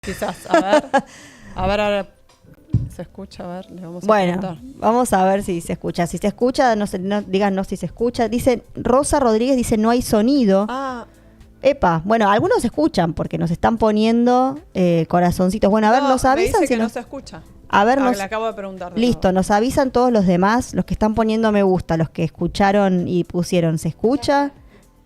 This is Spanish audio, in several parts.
Quizás, a ver. A ver, ahora se escucha, a ver, le vamos a preguntar. Vamos a ver si se escucha. Si se escucha, díganos si se escucha. Dice, Rosa Rodríguez dice, no hay sonido. Epa, bueno, algunos se escuchan porque nos están poniendo corazoncitos. Bueno, a ver, nos avisan. Me dice que no se escucha. A ver, le acabo de preguntar. Listo, nos avisan todos los demás, los que están poniendo me gusta, los que escucharon y pusieron, ¿se escucha?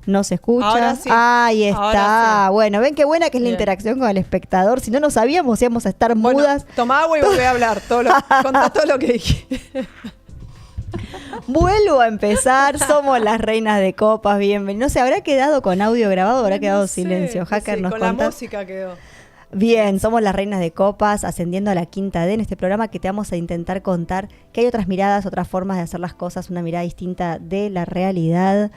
¿No se escucha? Ahora sí. Ahí está. Sí. Bueno, ven qué buena que es la interacción con el espectador. Si no nos sabíamos, íbamos a estar mudas. Toma agua y volví a hablar. Contá todo lo que dije. Vuelvo a empezar. Somos las reinas de copas. Bienvenido. No sé, ¿habrá quedado con audio grabado o habrá quedado silencio? Hacker, sí, nos con contás. la música quedó. Bien, somos las reinas de copas, ascendiendo a la quinta D en este programa que te vamos a intentar contar que hay otras miradas, otras formas de hacer las cosas, una mirada distinta de la realidad.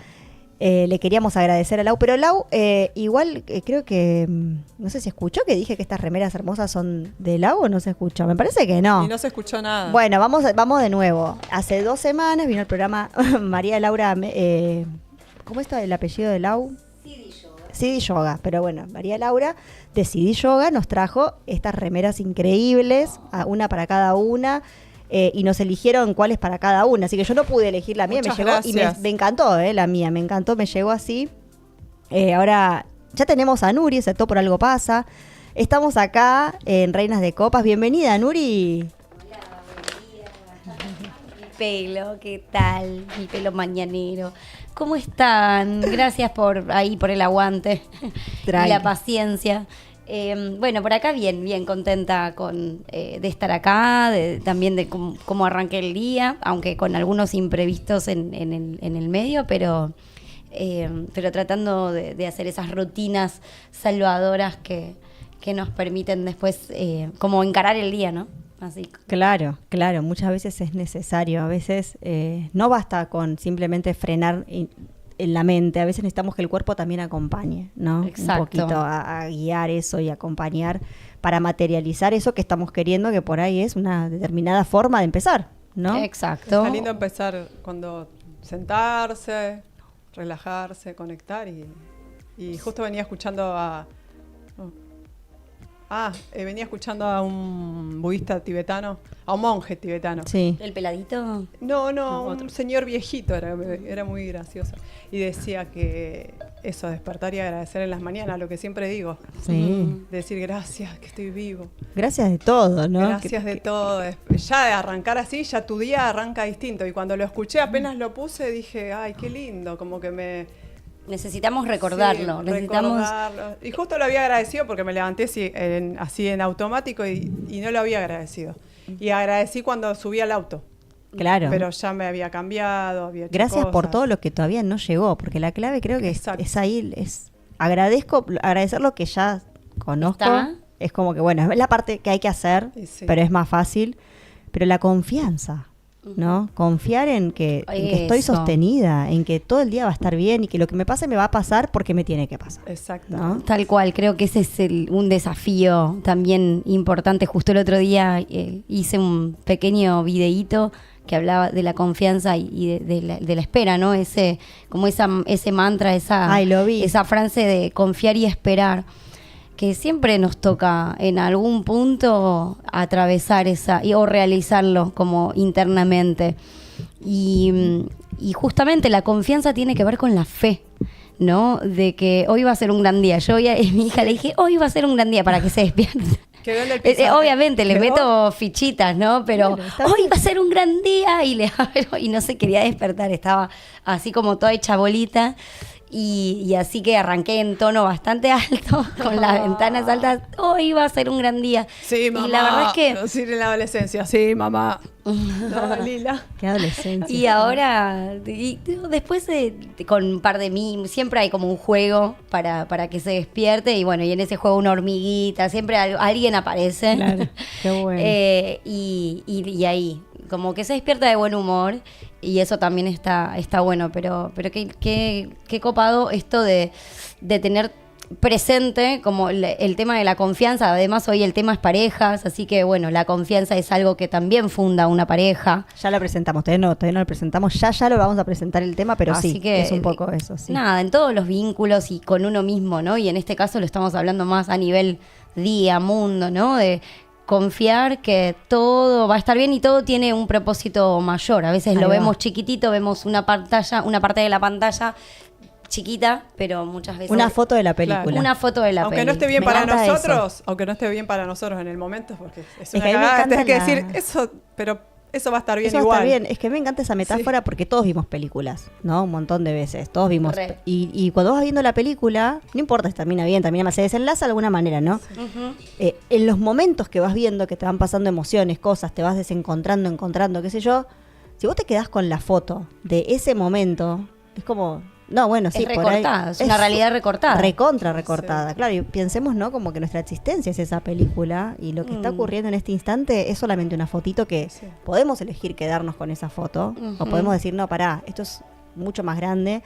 Le queríamos agradecer a Lau, pero Lau, igual creo que, no sé si escuchó que dije que estas remeras hermosas son de Lau o no se escuchó, me parece que no. Y no se escuchó nada. Bueno, vamos de nuevo. Hace 2 semanas vino el programa María Laura, ¿cómo está el apellido de Lau? CD Yoga, pero bueno, María Laura de CD Yoga nos trajo estas remeras increíbles, una para cada una. Y nos eligieron cuáles para cada una, así que yo no pude elegir la mía. Muchas me llegó gracias. Y me encantó, la mía, me encantó, me llegó así. Ahora ya tenemos a Nuri, excepto por algo pasa. Estamos acá en Reinas de Copas. Bienvenida, Nuri. Hola, bienvenida. Mi pelo, ¿qué tal? Mi pelo mañanero. ¿Cómo están? Gracias por el aguante y la paciencia. Bueno, por acá bien contenta de estar acá, también de cómo arranqué el día, aunque con algunos imprevistos en el medio, pero tratando de hacer esas rutinas salvadoras que nos permiten después como encarar el día, ¿no? Así. Claro, muchas veces es necesario, a veces no basta con simplemente frenar en la mente, a veces necesitamos que el cuerpo también acompañe, ¿no? Exacto. Un poquito a guiar eso y acompañar para materializar eso que estamos queriendo, que por ahí es una determinada forma de empezar, ¿no? Exacto. Está lindo empezar cuando sentarse, relajarse, conectar y justo venía escuchando venía escuchando a un budista tibetano, a un monje tibetano. Sí. ¿El peladito? No, un señor viejito, era muy gracioso. Y decía que eso, despertar y agradecer en las mañanas, lo que siempre digo. Sí. Decir gracias, que estoy vivo. Gracias de todo, ¿no? Gracias de todo. Ya de arrancar así, ya tu día arranca distinto. Y cuando lo escuché, apenas lo puse, dije, ay, qué lindo, como que necesitamos recordarlo. Sí, necesitamos recordarlo. Y justo lo había agradecido porque me levanté así en automático y no lo había agradecido. Y agradecí cuando subí al auto. Claro. Pero ya me había cambiado, había hecho Gracias cosas. por todo lo que todavía no llegó, porque la clave creo que es ahí, agradecer lo que ya conozco. ¿Está? Es como que, bueno, es la parte que hay que hacer, Sí. pero es más fácil. Pero la confianza, ¿no? Confiar en que estoy Eso. sostenida, en que todo el día va a estar bien y que lo que me pase me va a pasar porque me tiene que pasar. Exacto. ¿No? Tal cual, creo que ese es un desafío también importante. Justo el otro día hice un pequeño videíto que hablaba de la confianza y de la espera, ¿no? Ese mantra, Lo vi. esa frase de confiar y esperar, que siempre nos toca en algún punto atravesar o realizarlo como internamente. Y justamente la confianza tiene que ver con la fe, ¿no? De que hoy va a ser un gran día. Yo a mi hija le dije, hoy va a ser un gran día para que se despierte. Quedó en el piso. Obviamente le meto fichitas, ¿no? Pero Bueno, hoy va a ser un gran día y no se quería despertar, estaba así como toda hecha bolita. Y así que arranqué en tono bastante alto, con las ventanas altas. Hoy va a ser un gran día. Sí, mamá. Y la verdad es que Decir en la adolescencia, sí, mamá. No, Lila. Qué adolescencia. y ahora, después con un par de siempre hay como un juego para que se despierte. Y bueno, y en ese juego una hormiguita, siempre alguien aparece. Claro, qué bueno. Y ahí, como que se despierta de buen humor. Y eso también está bueno, pero qué copado esto de tener presente como el tema de la confianza. Además hoy el tema es parejas, así que bueno, la confianza es algo que también funda una pareja. Ya lo presentamos, todavía no lo presentamos, ya lo vamos a presentar el tema, pero Así sí, que, es un poco eso, sí. Nada, en todos los vínculos y con uno mismo, ¿no? Y en este caso lo estamos hablando más a nivel día, mundo, ¿no? De confiar que todo va a estar bien y todo tiene un propósito mayor. A veces lo vemos chiquitito, vemos una parte de la pantalla chiquita, pero muchas veces... Una foto de la película. Claro. Una foto de la película. Aunque no esté bien para nosotros, aunque no esté bien para nosotros en el momento, porque es una cagada, tenés que decir eso, pero eso va a estar bien eso igual. Va a estar bien. Es que me encanta esa metáfora porque todos vimos películas, ¿no? Un montón de veces. Todos vimos. Y cuando vas viendo la película, no importa si termina bien, termina mal, se desenlaza de alguna manera, ¿no? Sí. En los momentos que vas viendo, que te van pasando emociones, cosas, te vas encontrando, qué sé yo, si vos te quedás con la foto de ese momento, es como... No, bueno, sí, es recortada, por ahí, es una realidad recortada. Recortada, sí. Claro, y pensemos, ¿no? Como que nuestra existencia es esa película y lo que está ocurriendo en este instante es solamente una fotito que podemos elegir quedarnos con esa foto o podemos decir, no, pará, esto es mucho más grande.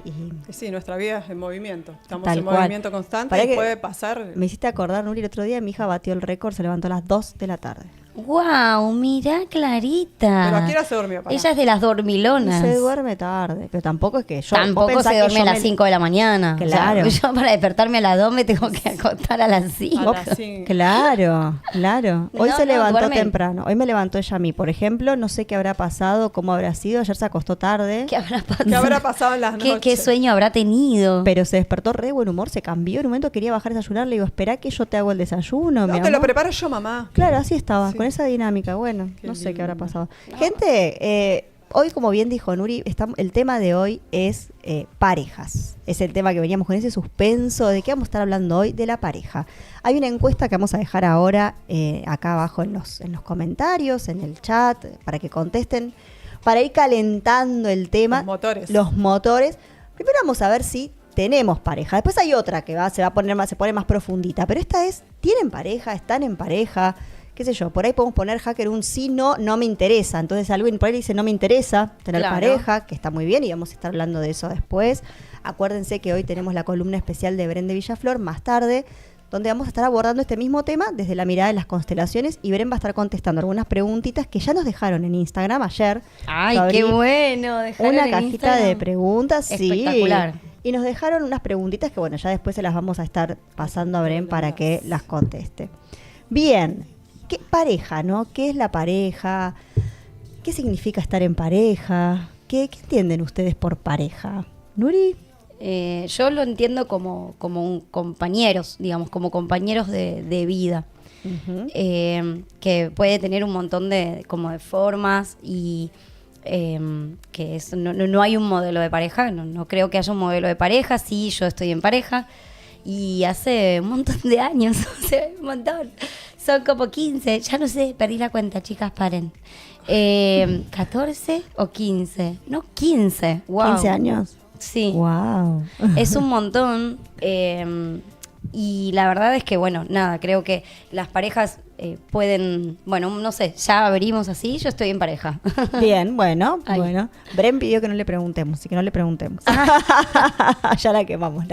Y sí, nuestra vida es en movimiento. Estamos Tal en cual. movimiento constante y puede pasar. Me hiciste acordar, Nuri, el otro día mi hija batió el récord, se levantó a las 2 de la tarde. ¡Wow! Mirá, Clarita. ¿Pero a qué hora se durmió? Ella es de las dormilonas. Se duerme tarde, pero tampoco es que yo... Tampoco se duerme a las 5 de la mañana. Claro. O sea, yo para despertarme a las 2 me tengo que acostar a las 5. Claro. Hoy se levantó duerme. temprano. Hoy me levantó ella a mí, por ejemplo. No sé qué habrá pasado, cómo habrá sido. Ayer se acostó tarde. ¿Qué habrá pasado? ¿Qué habrá pasado en las noches? ¿Qué sueño habrá tenido? Pero se despertó re buen humor, se cambió. En un momento quería bajar a desayunar. Le digo, espera que yo te hago el desayuno, No, te lo preparo yo, mamá. Claro, así estaba, Sí. con esa dinámica. Bueno, Qué no sé lindo. qué habrá pasado. Gente, hoy, como bien dijo Nuri, el tema de hoy es parejas. Es el tema que veníamos con ese suspenso. ¿De qué vamos a estar hablando hoy? De la pareja. Hay una encuesta que vamos a dejar ahora acá abajo en los comentarios, en el chat, para que contesten, para ir calentando el tema. Los motores. Primero vamos a ver si tenemos pareja. Después hay otra que se pone más profundita. Pero esta es, ¿tienen pareja? ¿Están en pareja? Qué sé yo, por ahí podemos poner, hacker, un sí, no me interesa. Entonces alguien por ahí dice, no me interesa tener pareja, que está muy bien y vamos a estar hablando de eso después. Acuérdense que hoy tenemos la columna especial de Bren de Villaflor, más tarde, donde vamos a estar abordando este mismo tema desde la mirada de las constelaciones y Bren va a estar contestando algunas preguntitas que ya nos dejaron en Instagram ayer. ¡Ay, qué bueno! Una cajita de preguntas, espectacular. Y nos dejaron unas preguntitas que, bueno, ya después se las vamos a estar pasando a Bren para que las conteste. Bien. ¿Qué pareja, no? ¿Qué es la pareja? ¿Qué significa estar en pareja? ¿Qué entienden ustedes por pareja? ¿Nuri? Yo lo entiendo como compañeros, digamos, como compañeros de vida. Uh-huh. Que puede tener un montón de formas y que no hay un modelo de pareja. No creo que haya un modelo de pareja. Sí, yo estoy en pareja. Y hace un montón de años, o sea, un montón. Son como 15, ya no sé, perdí la cuenta, chicas, paren. 14 o 15, no 15, wow. 15 años. Sí. Wow. Es un montón. Y la verdad es que, bueno, nada, creo que las parejas pueden, bueno, no sé, ya abrimos así, yo estoy en pareja. Bien, bueno. Bren pidió que no le preguntemos, así que no le preguntemos. Ya la quemamos,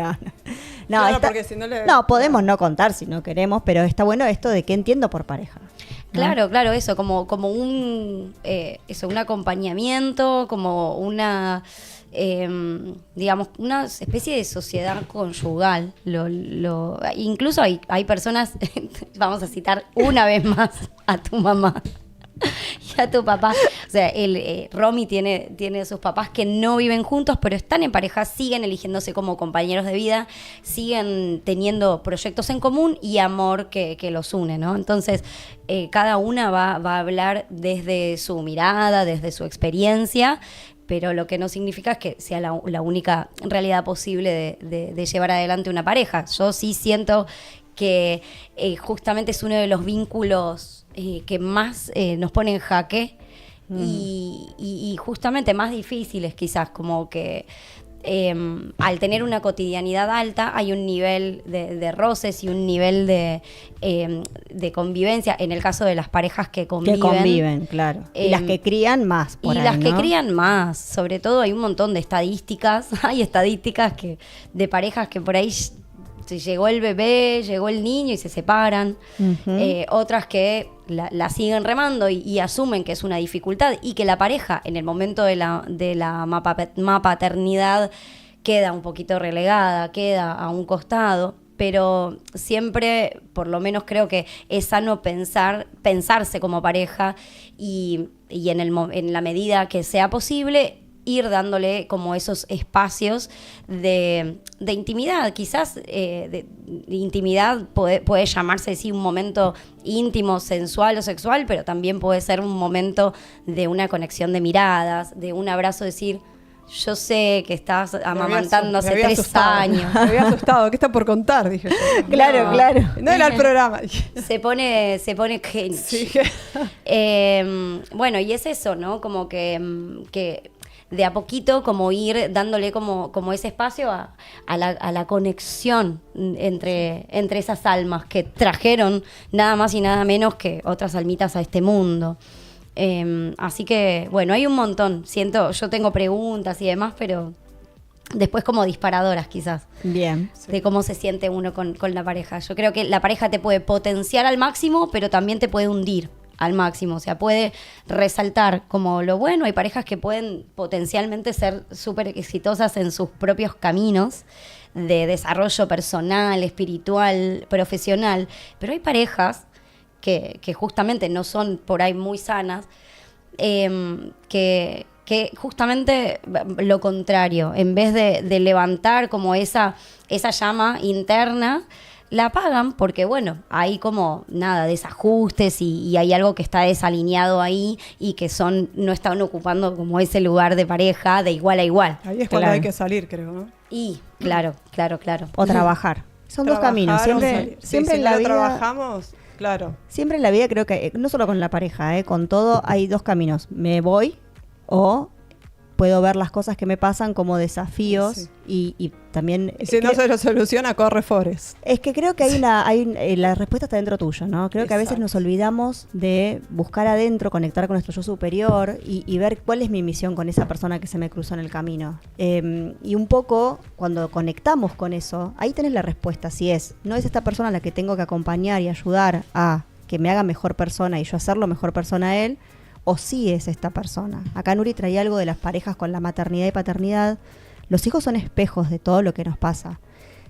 no, claro, porque si no, podemos no contar si no queremos, pero está bueno esto de qué entiendo por pareja. ¿No? Claro, eso, como un acompañamiento, como una, digamos, una especie de sociedad conyugal. Incluso hay personas, vamos a citar una vez más a tu mamá y a tu papá. O sea, Romy tiene sus papás que no viven juntos, pero están en pareja, siguen eligiéndose como compañeros de vida, siguen teniendo proyectos en común y amor que los une, ¿no? Entonces, cada una va a hablar desde su mirada, desde su experiencia, pero lo que no significa es que sea la única realidad posible de llevar adelante una pareja. Yo sí siento que justamente es uno de los vínculos que más nos pone en jaque y justamente más difíciles quizás, como que al tener una cotidianidad alta hay un nivel de roces y un nivel de convivencia, en el caso de las parejas que conviven. Que conviven, claro. Y las que crían más, por ahí, las que ¿no? crían más, sobre todo hay un montón de estadísticas, hay estadísticas de parejas que por ahí llegó el bebé, llegó el niño y se separan. Uh-huh. Otras que la siguen remando y asumen que es una dificultad y que la pareja en el momento de la mapaternidad queda un poquito relegada, queda a un costado. pero siempre, por lo menos creo que es sano pensarse como pareja y en la medida que sea posible, ir dándole como esos espacios de intimidad. Quizás de intimidad puede llamarse sí un momento íntimo, sensual o sexual, pero también puede ser un momento de una conexión de miradas, de un abrazo, decir, yo sé que estás amamantando hace 3 años. Me había asustado, ¿qué está por contar? Dije yo. Claro, claro. No era el programa. Se pone genio. Sí. Bueno, y es eso, ¿no? Como que de a poquito como ir dándole como ese espacio a la conexión entre esas almas que trajeron nada más y nada menos que otras almitas a este mundo. Así que, bueno, hay un montón. Yo tengo preguntas y demás, pero después como disparadoras quizás. Bien. De cómo se siente uno con la pareja. Yo creo que la pareja te puede potenciar al máximo, pero también te puede hundir al máximo. O sea, puede resaltar como lo bueno. Hay parejas que pueden potencialmente ser súper exitosas en sus propios caminos de desarrollo personal, espiritual, profesional. Pero hay parejas que justamente no son por ahí muy sanas, que justamente lo contrario, en vez de levantar como esa llama interna, la apagan porque, bueno, hay como, desajustes y hay algo que está desalineado ahí y que no están ocupando como ese lugar de pareja de igual a igual. Ahí es cuando hay que salir, creo, ¿no? Y, claro. O trabajar. Son dos caminos. Siempre en la vida trabajamos, claro. Siempre en la vida creo que, no solo con la pareja, con todo hay 2 caminos. Me voy o puedo ver las cosas que me pasan como desafíos y también... Y si no se lo soluciona, corre Forest. Es que creo que la respuesta está dentro tuyo, ¿no? Creo que a veces nos olvidamos de buscar adentro, conectar con nuestro yo superior y ver cuál es mi misión con esa persona que se me cruzó en el camino. Y un poco, cuando conectamos con eso, ahí tenés la respuesta. Si no es esta persona a la que tengo que acompañar y ayudar a que me haga mejor persona y yo hacerlo mejor persona a él, o sí es esta persona. Acá Nuri traía algo de las parejas con la maternidad y paternidad. Los hijos son espejos de todo lo que nos pasa,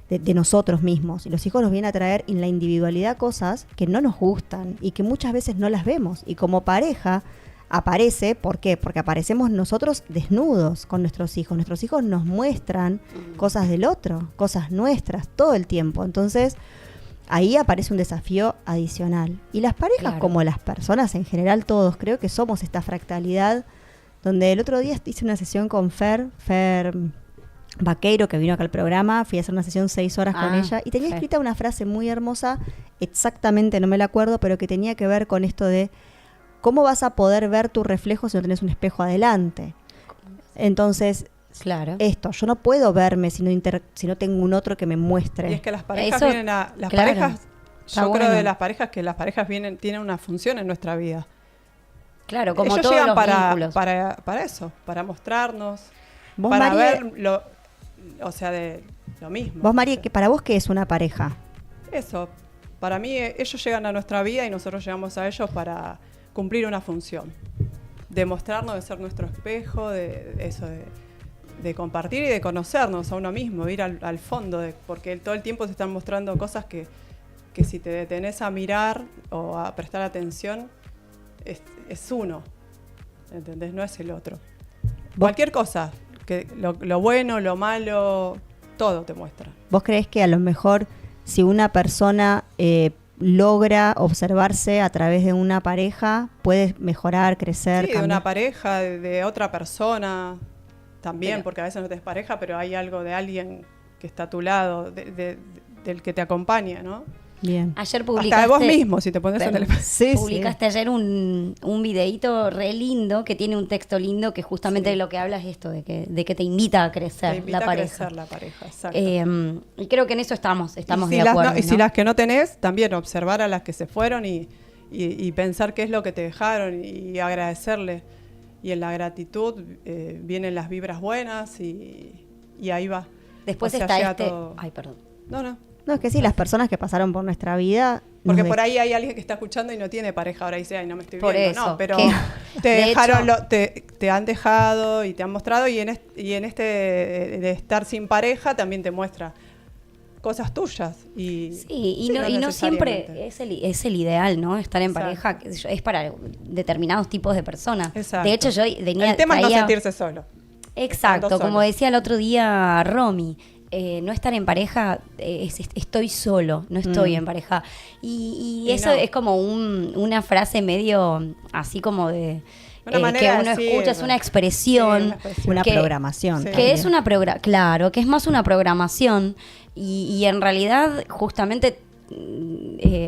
de nosotros mismos. Y los hijos nos vienen a traer en la individualidad cosas que no nos gustan y que muchas veces no las vemos. Y como pareja aparece, ¿por qué? Porque aparecemos nosotros desnudos con nuestros hijos. Nuestros hijos nos muestran cosas del otro, cosas nuestras, todo el tiempo. Entonces, ahí aparece un desafío adicional. Y las parejas, como las personas en general, todos, creo que somos esta fractalidad, donde el otro día hice una sesión con Fer Vaqueiro, que vino acá al programa, fui a hacer una sesión 6 horas con ella, y tenía escrita una frase muy hermosa, exactamente no me la acuerdo, pero que tenía que ver con esto de cómo vas a poder ver tu reflejo si no tenés un espejo adelante. Entonces... Claro. Yo no puedo verme si no tengo un otro que me muestre. Y es que las parejas parejas, yo creo de las parejas que las parejas tienen una función en nuestra vida. Claro, como ellos todos llegan los vínculos. para eso, para mostrarnos, vos, para María, ver de lo mismo. Vos, María, ¿para vos qué es una pareja? Eso, para mí ellos llegan a nuestra vida y nosotros llegamos a ellos para cumplir una función. De mostrarnos, de ser nuestro espejo, de compartir y de conocernos a uno mismo, ir al fondo, porque todo el tiempo se están mostrando cosas que si te detenés a mirar o a prestar atención, es uno, ¿entendés? No es el otro. Cualquier cosa, que lo bueno, lo malo, todo te muestra. ¿Vos creés que a lo mejor si una persona logra observarse a través de una pareja, puede mejorar, crecer? Sí, de una pareja, de otra persona... También, porque a veces no te es pareja, pero hay algo de alguien que está a tu lado, del que te acompaña, ¿no? Bien. Ayer publicaste... Hasta vos mismo, si te pones en el... Publicaste ayer un videíto re lindo, que tiene un texto lindo, que justamente lo que habla es esto, de que te invita a crecer la pareja. A crecer la pareja, exacto. Y creo que en eso estamos de acuerdo. Y si las que no tenés, también observar a las que se fueron y pensar qué es lo que te dejaron y agradecerle. Y en la gratitud vienen las vibras buenas y ahí va. Después está todo... Ay, perdón. No, es que sí, las personas que pasaron por nuestra vida... Porque por ahí hay alguien que está escuchando y no tiene pareja, ahora dice, ay, no me estoy por viendo. Eso, no, pero te han dejado y te han mostrado y en este de estar sin pareja también te muestra cosas tuyas. Y, sí, y no siempre es el ideal, ¿no? Estar en pareja, qué sé yo, es para determinados tipos de personas. Exacto. De hecho, yo el tema es no sentirse solo. Exacto, como decía el otro día Romy, no estar en pareja, estoy solo, no estoy en pareja. Y eso no. Es como una frase medio así como de... que uno escucha, es una expresión. Una programación. Sí. Que es una claro, que es más una programación. Y en realidad, justamente...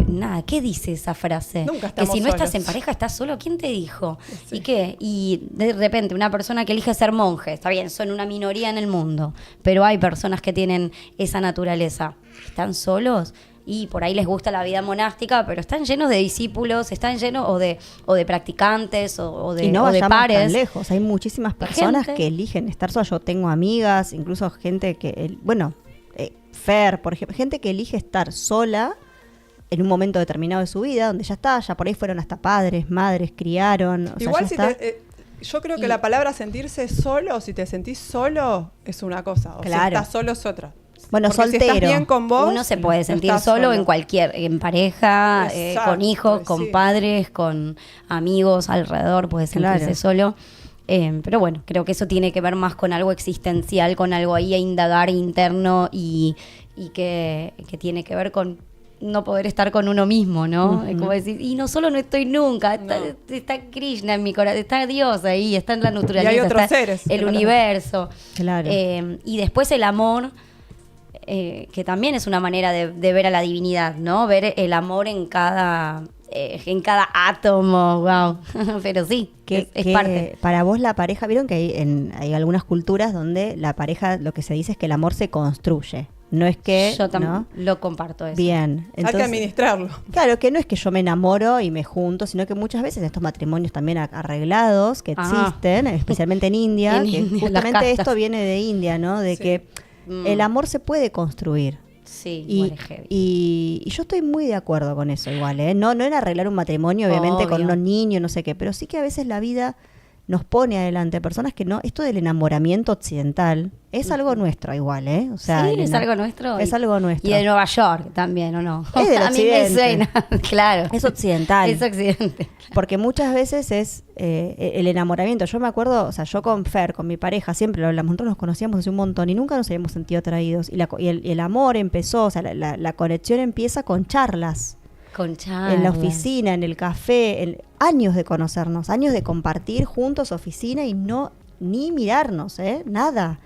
nada, ¿qué dice esa frase? Nunca que si no solos. Estás en pareja, estás solo. ¿Quién te dijo? Sí. ¿Y qué? Y de repente una persona que elige ser monje, está bien, son una minoría en el mundo, pero hay personas que tienen esa naturaleza. ¿Están solos? Y por ahí les gusta la vida monástica, pero están llenos de discípulos, están llenos o de practicantes o de, y no o de vayamos pares. tan lejos. Hay muchísimas personas que eligen estar solas. Yo tengo amigas, incluso gente que, Fer, por ejemplo, gente que elige estar sola en un momento determinado de su vida, donde ya por ahí fueron hasta padres, madres, criaron. Igual yo creo que la palabra sentirse solo, si te sentís solo, es una cosa. O claro. si estás solo es otra. Bueno, porque soltero. Si estás bien con vos, uno se puede sentir solo en en pareja, con hijos, con padres, con amigos alrededor, puede sentirse solo. Pero bueno, creo que eso tiene que ver más con algo existencial, con algo ahí a indagar interno y que tiene que ver con no poder estar con uno mismo, ¿no? Es como decir, y no solo no estoy nunca, está Krishna en mi corazón, está Dios ahí, está en la naturaleza, y hay otros está seres, el universo. Claro. Y después el amor, que también es una manera de ver a la divinidad, ¿no? Ver el amor en cada átomo, wow. Pero sí, que es parte. Para vos la pareja, vieron que hay algunas culturas donde la pareja, lo que se dice es que el amor se construye. No es que... Yo también lo comparto eso. Bien. Entonces, hay que administrarlo. Claro, que no es que yo me enamoro y me junto, sino que muchas veces estos matrimonios también arreglados que existen, especialmente en India, que India, justamente esto viene de India, ¿no? De que el amor se puede construir. Sí, y yo estoy muy de acuerdo con eso igual, ¿eh? No en arreglar un matrimonio, obviamente, con unos niños, no sé qué, pero sí que a veces la vida nos pone adelante personas que no... Esto del enamoramiento occidental es algo nuestro igual, ¿eh? O sea, sí, es algo nuestro. Es algo nuestro. Y de Nueva York también, ¿o no? Es del a mí me suena, claro. Es occidental. Es occidental. Porque muchas veces es el enamoramiento. Yo me acuerdo, o sea, yo con Fer, con mi pareja, siempre lo hablamos, nosotros nos conocíamos hace un montón y nunca nos habíamos sentido atraídos. Y el amor empezó, o sea, la conexión empieza con charlas. En la oficina, en el café, años de conocernos, años de compartir juntos oficina y ni mirarnos, nada,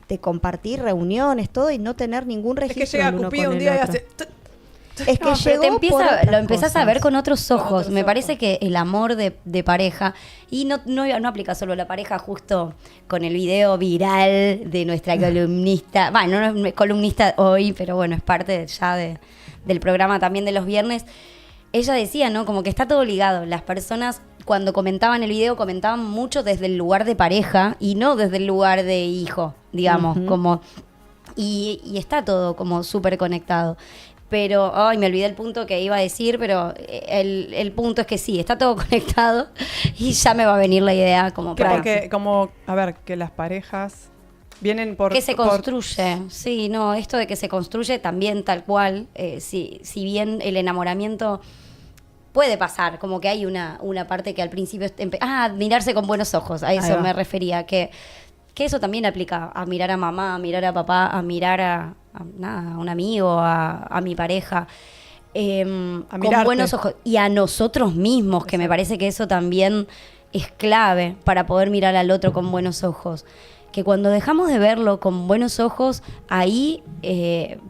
de compartir reuniones, todo y no tener ningún registro. Es que llega Cupido un día y hace... Es que llegó lo empezás a ver con otros ojos. Me parece que el amor de pareja, y no aplica solo a la pareja, justo con el video viral de nuestra columnista, bueno, no es columnista hoy, pero bueno, es parte ya del programa también de los viernes. Ella decía, ¿no? Como que está todo ligado. Las personas cuando comentaban el video comentaban mucho desde el lugar de pareja y no desde el lugar de hijo, digamos, como y está todo como súper conectado. Pero, me olvidé el punto que iba a decir, pero el punto es que sí, está todo conectado y ya me va a venir la idea como para... Porque, que las parejas vienen por... Que se construye, sí, no, esto de que se construye también tal cual, si bien el enamoramiento puede pasar, como que hay una parte que al principio... mirarse con buenos ojos, a eso me refería, que eso también aplica a mirar a mamá, a mirar a papá, a mirar a un amigo, a mi pareja, con buenos ojos. Y a nosotros mismos, que me parece que eso también es clave para poder mirar al otro con buenos ojos. Que cuando dejamos de verlo con buenos ojos, ahí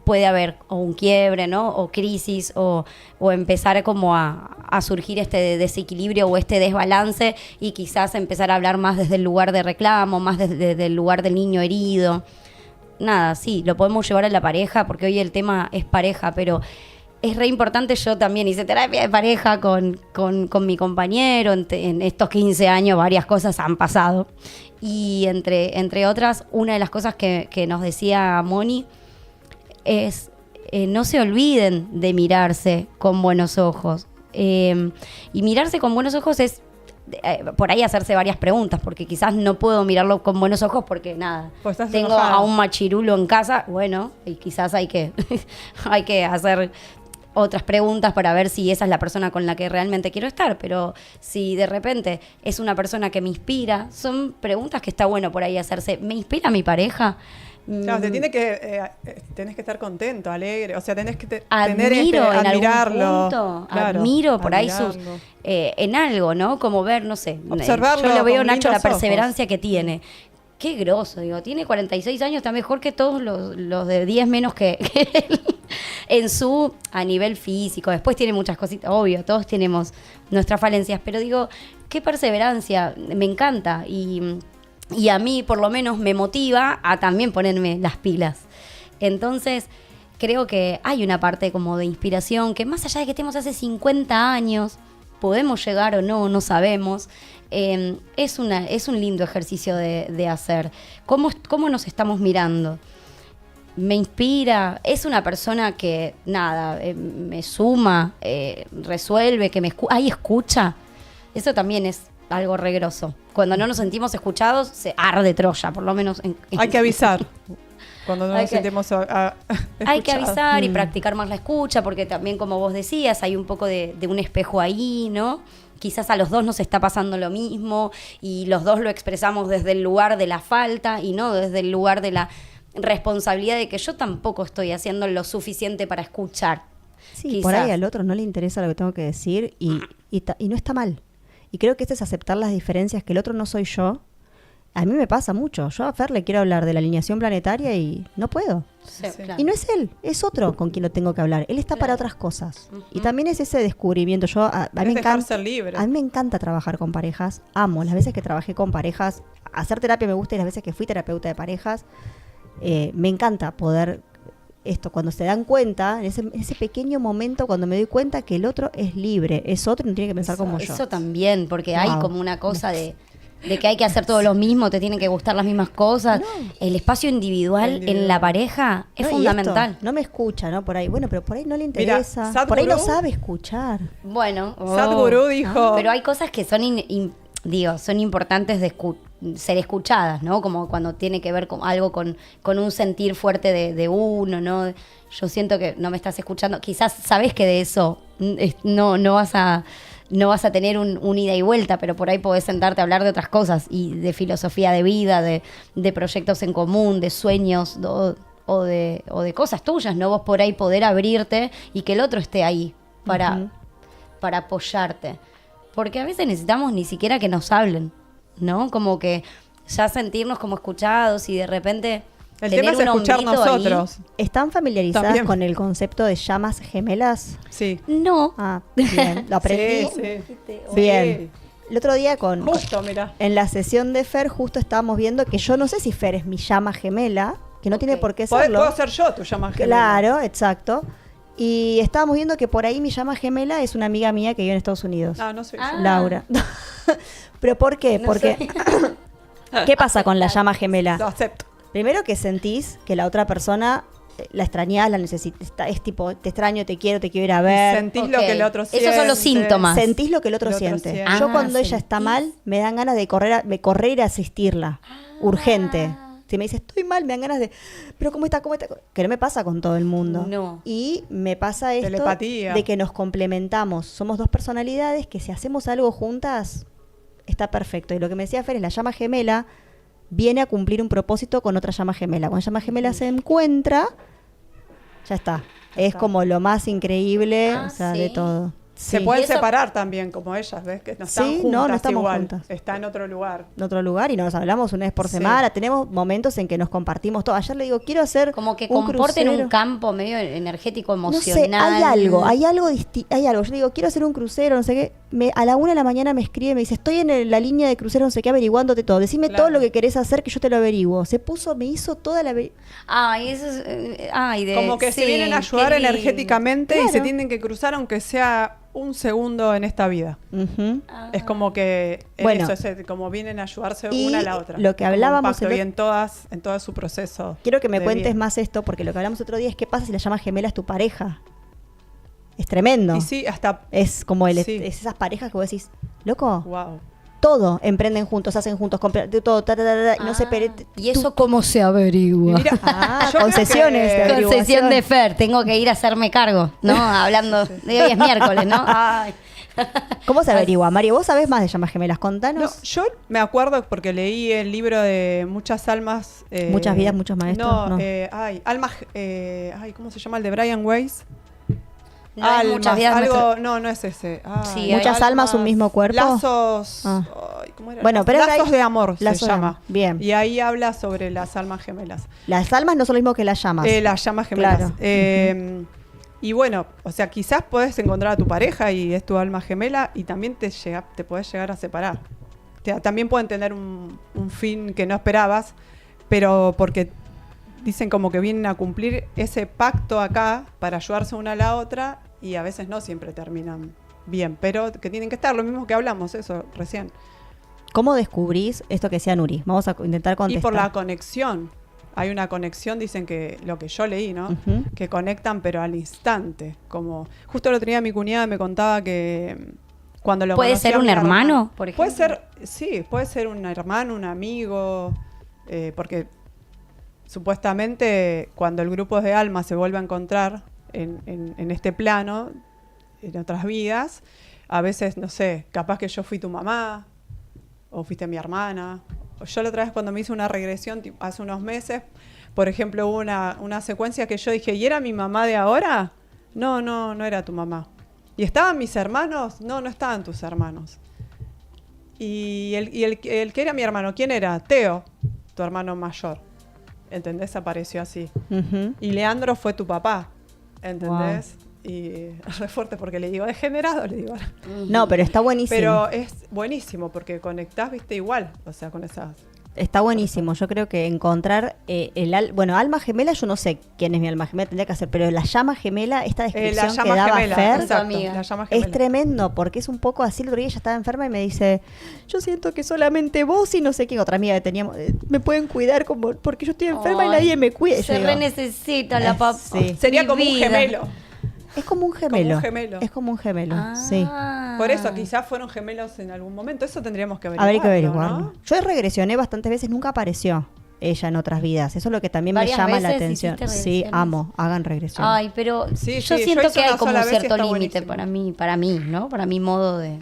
puede haber o un quiebre, ¿no? O crisis, o empezar como a surgir este desequilibrio o este desbalance y quizás empezar a hablar más desde el lugar de reclamo, más desde el lugar del niño herido. Nada, sí, lo podemos llevar a la pareja, porque hoy el tema es pareja, pero es re importante. Yo también hice terapia de pareja con mi compañero. En estos 15 años varias cosas han pasado. Y entre otras, una de las cosas que nos decía Moni es no se olviden de mirarse con buenos ojos. Y mirarse con buenos ojos es por ahí hacerse varias preguntas, porque quizás no puedo mirarlo con buenos ojos porque nada, pues tengo enojada. a un machirulo en casa, bueno, y quizás hay que hay que hacer otras preguntas para ver si esa es la persona con la que realmente quiero estar, pero si de repente es una persona que me inspira, son preguntas que está bueno por ahí hacerse. ¿Me inspira mi pareja? Claro, tenés que estar contento, alegre, o sea, tenés que Admiro en admirarlo. algún punto, claro, admiro por ahí admirarlo. en algo, ¿no? Como ver, no sé, Observarlo yo lo veo con Nacho la lindos ojos. perseverancia que tiene. Qué groso, digo, tiene 46 años, está mejor que todos los de 10 menos que él en a nivel físico. Después tiene muchas cositas, obvio, todos tenemos nuestras falencias, pero digo, qué perseverancia, me encanta y a mí por lo menos me motiva a también ponerme las pilas. Entonces, creo que hay una parte como de inspiración que más allá de que estemos hace 50 años, podemos llegar o no, no sabemos. Es un lindo ejercicio de hacer. ¿Cómo nos estamos mirando? Me inspira, es una persona que, nada, me suma, resuelve, que ahí escucha. Eso también es algo regroso. Cuando no nos sentimos escuchados, se arde Troya, por lo menos. Hay que avisar. Cuando no nos sentimos hay que avisar y practicar más la escucha, porque también, como vos decías, hay un poco de un espejo ahí, ¿no? Quizás a los dos nos está pasando lo mismo y los dos lo expresamos desde el lugar de la falta y no desde el lugar de la responsabilidad de que yo tampoco estoy haciendo lo suficiente para escuchar. Sí, Quizás. Por ahí al otro no le interesa lo que tengo que decir y no está mal. Y creo que este es aceptar las diferencias, que el otro no soy yo. A mí me pasa mucho. Yo a Fer le quiero hablar de la alineación planetaria y no puedo. Sí, Sí. claro. Y no es él, es otro con quien lo tengo que hablar. Él está para Claro. otras cosas. Ujú. Y también es ese descubrimiento. A mí me dejarse encanta, libre. a mí me encanta trabajar con parejas. Amo las veces que trabajé con parejas. Hacer terapia me gusta y las veces que fui terapeuta de parejas. Me encanta poder cuando se dan cuenta, en ese pequeño momento, cuando me doy cuenta que el otro es libre, es otro y no tiene que pensar como yo. Eso también, porque hay Wow. como una cosa de que hay que hacer todo lo mismo, te tienen que gustar las mismas cosas. No. El espacio individual en la pareja es No, y fundamental. esto, no me escucha, ¿no? Por ahí. Bueno, pero por ahí no le interesa. Sadhguru- por ahí no sabe escuchar. Bueno, Sadhguru dijo... pero hay cosas que son son importantes de ser escuchadas, ¿no? Como cuando tiene que ver con algo con un sentir fuerte de uno, ¿no? Yo siento que no me estás escuchando. Quizás sabes que de eso no vas a tener un ida y vuelta, pero por ahí podés sentarte a hablar de otras cosas y de filosofía de vida, de proyectos en común, de sueños o de cosas tuyas, ¿no? Vos por ahí poder abrirte y que el otro esté ahí para apoyarte. Porque a veces necesitamos ni siquiera que nos hablen, ¿no? Como que ya sentirnos como escuchados y de repente El tener tema es un escuchar hombrito ahí. nosotros. ¿Están familiarizadas También. con el concepto de llamas gemelas? Sí. No. Ah, bien, lo aprendí. Sí. Bien. El otro día Justo, mira. en la sesión de Fer justo estábamos viendo que yo no sé si Fer es mi llama gemela, que no tiene Ok. por qué serlo. Puedo ser yo tu llama gemela. Claro, exacto. Y estábamos viendo que por ahí mi llama gemela es una amiga mía que vive en Estados Unidos. Ah, no soy Ah. yo. Laura. ¿Pero por qué? No Porque sé. ¿qué pasa con la llama gemela? Lo acepto. Primero que sentís que la otra persona la extrañás, la necesitas, es tipo, te extraño, te quiero ir a ver. Sentís lo Ok. que el otro siente. Esos son los síntomas. Sentís lo que el otro Lo otro siente. siente. Yo Ah, cuando ella está sentís. mal, me dan ganas de correr y asistirla. Urgente. Si me dice, estoy mal, me dan ganas de... Pero ¿cómo está? ¿Cómo está? Que no me pasa con todo el mundo. No. Y me pasa esto Telepatía. de que nos complementamos. Somos dos personalidades que si hacemos algo juntas, está perfecto. Y lo que me decía Fer es la llama gemela viene a cumplir un propósito con otra llama gemela. Cuando la llama gemela se encuentra, ya está. Es está. como lo más increíble, Ah, o sea, ¿sí? de todo. Se Sí. pueden Y eso- separar también, como ellas, ¿ves? Que no están Sí, juntas no estamos igual. juntas. Está en otro lugar. En otro lugar y nos hablamos una vez por Sí. semana. Tenemos momentos en que nos compartimos todo. Ayer le digo, quiero hacer Como que un comporten crucero. un campo medio energético, No sé, emocional. hay algo distinto. Hay algo. Yo le digo, quiero hacer un crucero, no sé qué. A la 1 de la mañana me escribe, me dice, estoy en la línea de crucero, no sé qué, averiguándote todo. Decime Claro. todo lo que querés hacer que yo te lo averiguo. Me hizo toda la... Ay, eso es... Como que se vienen a ayudar qué lindo. energéticamente y Claro. se tienen que cruzar aunque sea un segundo en esta vida. Ujú. Es como que Bueno. eso, como vienen a ayudarse Y una a la otra. lo que Como un hablábamos pacto, el y en todo su proceso. Quiero que me de cuentes bien. más esto, porque lo que hablamos otro día es qué pasa si la llama gemela es tu pareja. Es tremendo. Y sí, hasta Es como Sí. es esas parejas que vos decís, loco, wow. todo emprenden juntos, hacen juntos, compran de todo, no se ¿Y eso cómo se averigua? Mira, concesiones de averiguación. Concesión de Fer, tengo que ir a hacerme cargo, ¿no? Hablando de hoy es miércoles, ¿no? Ay. ¿Cómo se averigua? Mario, vos sabés más de llamas gemelas, contanos. No, yo me acuerdo porque leí el libro de Muchas almas. Muchas vidas, muchos maestros. No. Almas. ¿Cómo se llama? El de Brian Weiss. No es Muchas vidas, algo, no es ese. Sí, muchas almas, un mismo cuerpo. Lazos. ¿Cómo era? Bueno, pero Lazos de amor Lazos se llama. Bien. Y ahí habla sobre las almas gemelas. Las almas no son lo mismo que las llamas. Las llamas gemelas. Claro. Y bueno, o sea, quizás podés encontrar a tu pareja y es tu alma gemela y también te podés llegar a separar. También pueden tener un fin que no esperabas, pero porque dicen como que vienen a cumplir ese pacto acá para ayudarse una a la otra y a veces no siempre terminan bien, pero que tienen que estar, lo mismo que hablamos, eso recién. ¿Cómo descubrís esto que decía Nuri? Vamos a intentar contestar. Y por la conexión. Hay una conexión, dicen que lo que yo leí, ¿no? Uh-huh. Que conectan pero al instante. Como justo el otro día mi cuñada me contaba que cuando lo ¿Puede ser un hermano, por ejemplo? Puede ser un hermano, un amigo, porque supuestamente cuando el grupo de almas se vuelve a encontrar en este plano, en otras vidas, a veces, no sé, capaz que yo fui tu mamá o fuiste mi hermana. Yo la otra vez cuando me hice una regresión hace unos meses, por ejemplo, hubo una secuencia que yo dije, ¿y era mi mamá de ahora? No era tu mamá. ¿Y estaban mis hermanos? No estaban tus hermanos. Y el que era mi hermano, ¿quién era? Teo, tu hermano mayor. ¿Entendés? Apareció así. Uh-huh. Y Leandro fue tu papá. ¿Entendés? Wow. Y es re fuerte porque le digo degenerado, le digo. No, pero está buenísimo. Pero es buenísimo porque conectás, viste, igual, o sea, con esas. Está buenísimo. Yo creo que encontrar alma gemela, yo no sé quién es mi alma gemela, tendría que hacer, pero la llama gemela, esta descripción que daba Fer, exacto, la llama gemela. Es tremendo, porque es un poco así. El otro día ella estaba enferma y me dice, yo siento que solamente vos y no sé qué otra amiga que teníamos me pueden cuidar como porque yo estoy enferma y nadie me cuida. Se re necesita la papá. Sí. Sería como un gemelo. Es como un gemelo. Como un gemelo. Es como un gemelo, sí. Por eso, quizás fueron gemelos en algún momento. Eso tendríamos que Habría que averiguarlo. ¿no? Yo regresioné bastantes veces, nunca apareció ella en otras vidas. Eso es lo que también me llama la atención. Sí, amo, hagan regresión. Ay, pero sí, yo siento que hay como un cierto límite para mí, ¿no? Para mi modo de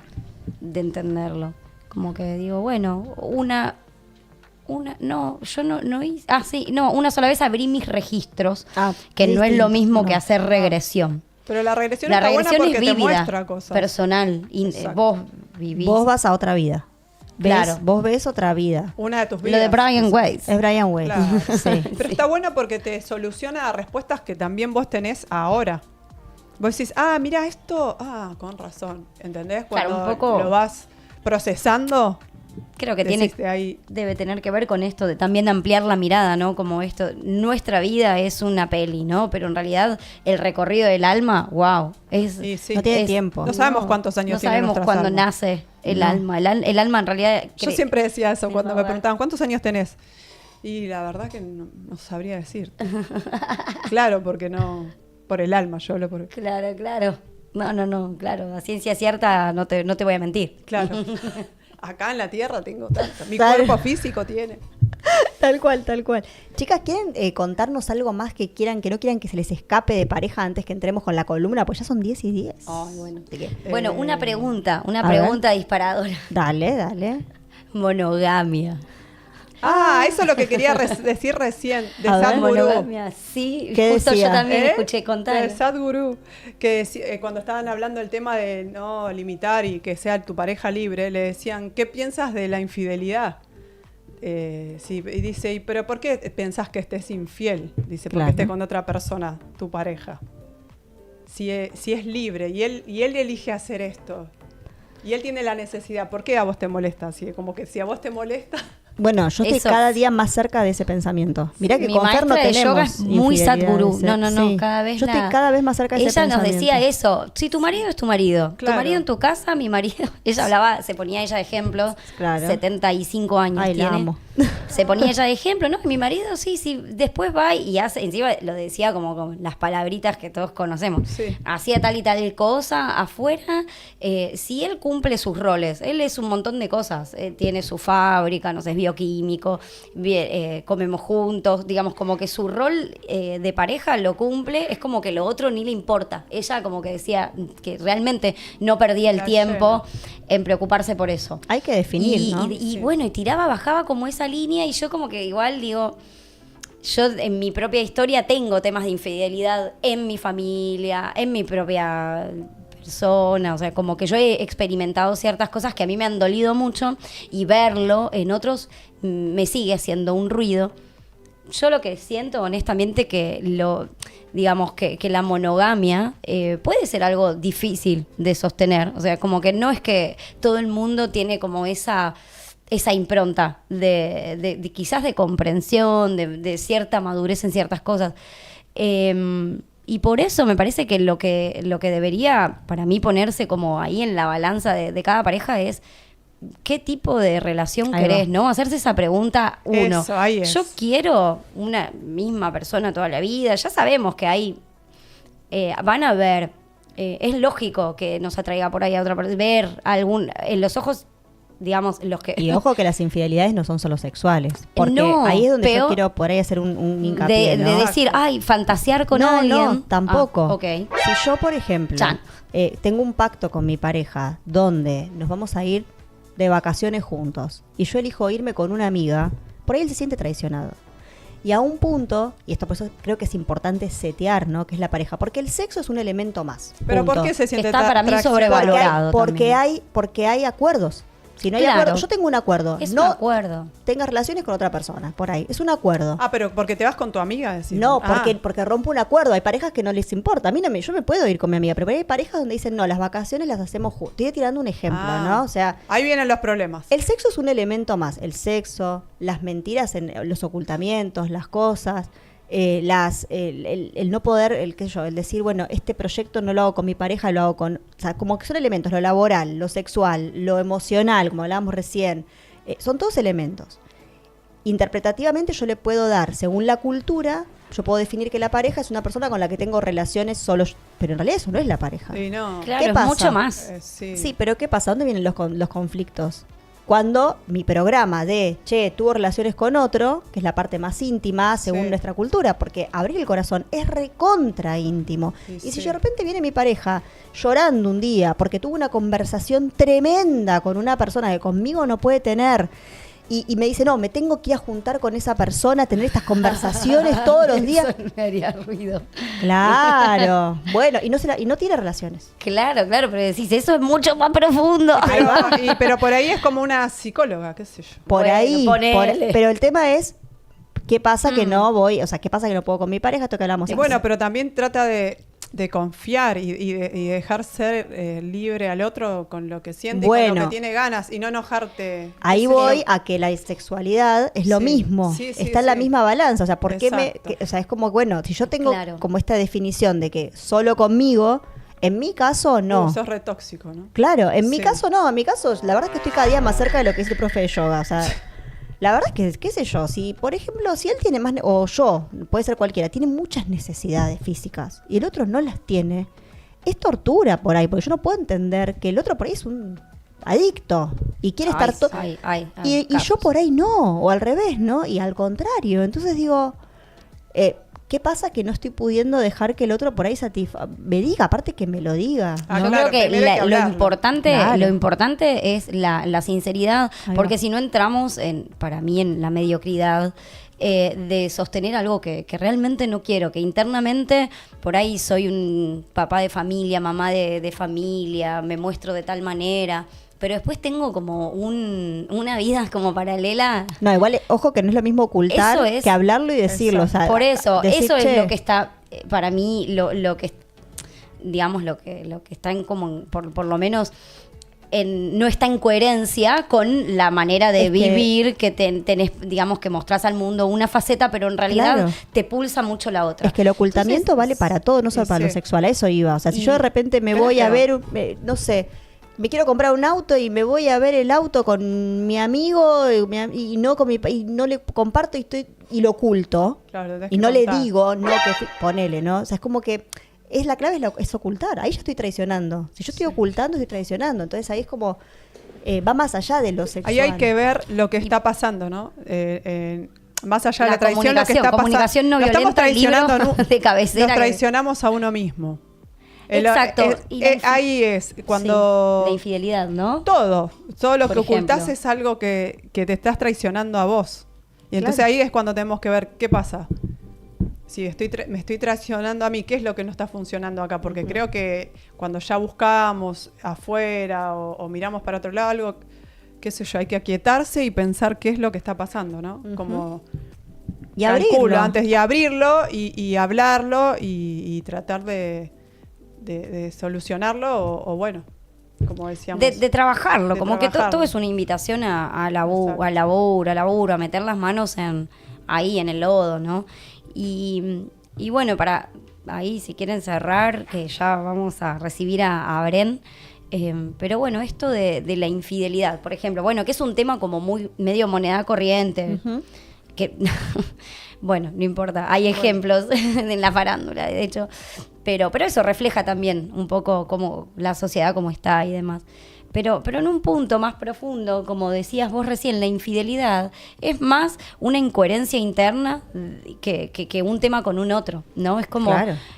entenderlo. Como que digo, bueno, una sola vez abrí mis registros, que no es lo mismo que hacer regresión. Pero la regresión está buena porque es vívida, te muestra cosas. Personal. Vos vivís. Vos vas a otra vida. Claro. Vos ves otra vida. Una de tus vidas. Lo de Brian Weiss. Es Brian Weiss. Claro. Sí. Pero está bueno porque te soluciona respuestas que también vos tenés ahora. Vos decís, mira esto, con razón. ¿Entendés? Cuando claro, un poco lo vas procesando. Creo que debe tener que ver con esto de también ampliar la mirada, ¿no? Como esto, nuestra vida es una peli, ¿no? Pero en realidad el recorrido del alma, wow, no tiene tiempo. No sabemos cuántos años tiene nuestras cuándo almas. nace el alma. El alma en realidad... Yo siempre decía eso cuando me preguntaban, ¿cuántos años tenés? Y la verdad que no sabría decir. Claro, porque no... Por el alma, yo hablo por... Claro. No, claro. A ciencia cierta no te voy a mentir. Claro. Acá en la tierra tengo tanto. Mi cuerpo físico tiene. Tal cual. Chicas, ¿quieren contarnos algo más que no quieran que se les escape de pareja antes que entremos con la columna? Pues ya son 10 y 10. Ay, bueno. Bueno, una pregunta disparadora. Dale. Monogamia. Eso es lo que quería decir recién, de Sadhguru. Sí, ¿Qué justo decía? yo también escuché contar. De Sadhguru, que cuando estaban hablando del tema de no limitar y que sea tu pareja libre, le decían, ¿qué piensas de la infidelidad? Y dice, ¿pero por qué pensás que estés infiel? Dice, porque estés con otra persona, tu pareja. Si es libre y él elige hacer esto y él tiene la necesidad, ¿por qué a vos te molesta? Así, como que si a vos te molesta... Bueno, yo estoy cada día más cerca de ese pensamiento. Mirá que con Fer no tenemos yoga es muy Sadhguru. No, sí. cada vez yo estoy cada vez más cerca de ese pensamiento. Ella nos decía eso. Si tu marido es tu marido, claro. Tu marido en tu casa, mi marido. Ella hablaba, se ponía ella de ejemplo. Claro. 75 años Ay, tiene. la amo. Se ponía ella de ejemplo, ¿no? Mi marido sí, después va y hace, encima lo decía como con las palabritas que todos conocemos. Sí. Hacía tal y tal cosa afuera. Si él cumple sus roles, él es un montón de cosas. Tiene su fábrica, no sé, es bioquímico, comemos juntos, digamos, como que su rol de pareja lo cumple, es como que lo otro ni le importa. Ella como que decía que realmente no perdía el tiempo en preocuparse por eso. Hay que definir, ¿no? Y bueno, y bajaba como esa línea y yo como que igual digo, yo en mi propia historia tengo temas de infidelidad en mi familia, en mi propia persona, o sea, como que yo he experimentado ciertas cosas que a mí me han dolido mucho y verlo en otros me sigue haciendo un ruido. Yo lo que siento honestamente que digamos que la monogamia puede ser algo difícil de sostener, o sea, como que no es que todo el mundo tiene como esa impronta de quizás de comprensión, de cierta madurez en ciertas cosas. Y por eso me parece que lo que debería para mí ponerse como ahí en la balanza de cada pareja es qué tipo de relación querés, ¿no? Hacerse esa pregunta uno. Eso, ahí es. Yo quiero una misma persona toda la vida. Ya sabemos que ahí van a ver, es lógico que nos atraiga por ahí a otra persona, ver en los ojos, digamos, los que... Y ojo que las infidelidades no son solo sexuales. Porque no, ahí es donde yo quiero por ahí hacer un hincapié, ¿no? De decir, fantasear con alguien. No, tampoco. Okay. Si yo, por ejemplo, tengo un pacto con mi pareja donde nos vamos a ir de vacaciones juntos y yo elijo irme con una amiga, por ahí él se siente traicionado. Y a un punto, y esto por eso creo que es importante setear, ¿no? Que es la pareja, porque el sexo es un elemento más. Pero punto. ¿por qué se siente Está para mí sobrevalorado? Porque hay acuerdos. Si no hay acuerdo, yo tengo un acuerdo. Es no un acuerdo. Tengas relaciones con otra persona, por ahí. Es un acuerdo. Pero porque te vas con tu amiga, decís. No, porque rompo un acuerdo. Hay parejas que no les importa. A mí yo me puedo ir con mi amiga, pero hay parejas donde dicen, no, las vacaciones las hacemos juntos. Estoy tirando un ejemplo, ¿no? O sea, ahí vienen los problemas. El sexo es un elemento más. El sexo, las mentiras, los ocultamientos, las cosas, el no poder, el decir, bueno, este proyecto no lo hago con mi pareja, lo hago con... O sea, como que son elementos, lo laboral, lo sexual, lo emocional, como hablábamos recién, son todos elementos. Interpretativamente yo le puedo dar, según la cultura, yo puedo definir que la pareja es una persona con la que tengo relaciones solo, pero en realidad eso no es la pareja. Sí, no. Claro, ¿Qué pasa? Es mucho más. Sí, pero ¿qué pasa? ¿Dónde vienen los conflictos? Cuando mi programa tuvo relaciones con otro, que es la parte más íntima según nuestra cultura, porque abrir el corazón es recontra íntimo. Y si de repente viene mi pareja llorando un día porque tuvo una conversación tremenda con una persona que conmigo no puede tener, y me dice, no, me tengo que ir a juntar con esa persona, tener estas conversaciones todos los días. Eso me haría ruido. Claro. Bueno, y no tiene relaciones. Claro, pero decís, eso es mucho más profundo. Pero por ahí es como una psicóloga, qué sé yo. Pero el tema es, ¿qué pasa que no voy? O sea, ¿qué pasa que no puedo con mi pareja? Esto que hablamos. Y bueno, pero también trata de confiar y dejar ser libre al otro con lo que siente y con lo que tiene ganas y no enojarte. Ahí voy a que la sexualidad es lo mismo. Está en la misma balanza. O sea, ¿por qué es como, bueno, si yo tengo como esta definición de que solo conmigo, en mi caso no. Sos re tóxico, ¿no? Claro, en mi caso no. En mi caso, la verdad es que estoy cada día más cerca de lo que dice el profe de yoga. O sea, la verdad es que, qué sé yo, si por ejemplo, si él tiene más, o yo, puede ser cualquiera, tiene muchas necesidades físicas y el otro no las tiene, es tortura por ahí, porque yo no puedo entender que el otro por ahí es un adicto y quiere estar todo. Y yo por ahí no, o al revés, ¿no? Y al contrario. Entonces digo, ¿qué pasa que no estoy pudiendo dejar que el otro por ahí me diga, aparte que me lo diga? Yo creo que lo importante es la sinceridad, porque si no entramos para mí en la mediocridad de sostener algo que realmente no quiero, que internamente por ahí soy un papá de familia, mamá de familia, me muestro de tal manera, pero después tengo como una vida como paralela. No, igual, ojo que no es lo mismo ocultar que hablarlo y decirlo. O sea, por eso, eso es lo que está, para mí, lo que, digamos, lo que está en común, por lo menos no está en coherencia con la manera de vivir que tenés, digamos, que mostrás al mundo una faceta, pero en realidad te pulsa mucho la otra. Es que el ocultamiento vale para todo, no solo para lo sexual, a eso iba. O sea, si yo de repente me voy a ver, no sé, me quiero comprar un auto y me voy a ver el auto con mi amigo y no con y no le comparto y lo oculto, y no le digo, no que ponele, ¿no? O sea, es como que la clave es ocultar. Ahí yo estoy traicionando. Si yo estoy ocultando, estoy traicionando. Entonces ahí es como va más allá de lo sexual. Ahí hay que ver lo que está pasando, ¿no? Más allá de la traición, lo que está pasando. Comunicación no violenta, estamos traicionando de cabecera. Nos traicionamos a uno mismo. Exacto. Ahí es cuando... la infidelidad, ¿no? Todo lo que ocultás es algo que te estás traicionando a vos. Y entonces ahí es cuando tenemos que ver qué pasa. Si me estoy traicionando a mí, ¿qué es lo que no está funcionando acá? Porque creo que cuando ya buscamos afuera o miramos para otro lado algo, qué sé yo, hay que aquietarse y pensar qué es lo que está pasando, ¿no? Como... Y abrirlo. Antes de abrirlo y hablarlo y tratar de solucionarlo o bueno, como decíamos. De trabajarlo, como trabajarlo. Que todo es una invitación a laburo, a meter las manos ahí en el lodo, ¿no? Y bueno, para ahí si quieren cerrar, que ya vamos a recibir a Bren, pero bueno, esto de la infidelidad, por ejemplo, bueno, que es un tema como muy medio moneda corriente, que... Bueno, no importa, hay ejemplos en la farándula, de hecho, pero eso refleja también un poco cómo la sociedad cómo está y demás. Pero en un punto más profundo, como decías vos recién, la infidelidad es más una incoherencia interna que un tema con un otro, ¿no? Es como,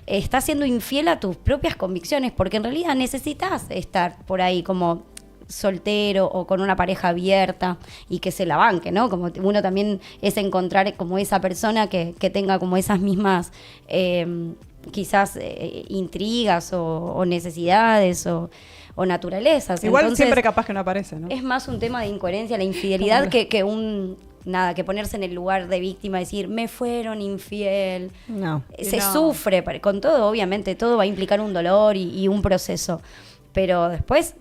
estás siendo infiel a tus propias convicciones, porque en realidad necesitas estar por ahí como... soltero o con una pareja abierta y que se la banque, ¿no? Como uno también es encontrar como esa persona que tenga como esas mismas quizás intrigas o necesidades o naturalezas. Igual entonces, siempre capaz que no aparece, ¿no? Es más un tema de incoherencia, la infidelidad que que ponerse en el lugar de víctima, decir, me fueron infiel. No. Se sufre, con todo, obviamente, todo va a implicar un dolor y un proceso. Pero después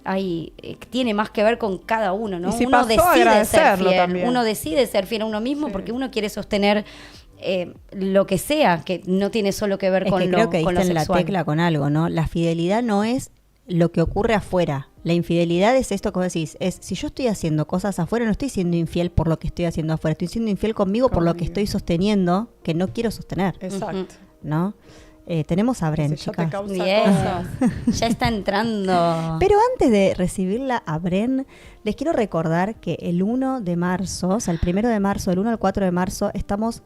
tiene más que ver con cada uno, ¿no? Y si uno decide ser fiel, también. Uno decide ser fiel a uno mismo porque uno quiere sostener lo que sea, que no tiene solo que ver con lo sexual. Creo que diste en la tecla con algo, ¿no? La fidelidad no es lo que ocurre afuera. La infidelidad es esto que vos decís, es si yo estoy haciendo cosas afuera, no estoy siendo infiel por lo que estoy haciendo afuera, estoy siendo infiel conmigo por lo que estoy sosteniendo, que no quiero sostener. Exacto. ¿No? Tenemos a Bren, chicas. Ya está entrando. Pero antes de recibirla a Bren, les quiero recordar que el 1 de marzo, o sea, el 1 de marzo, del 1 al 4 de marzo, estamos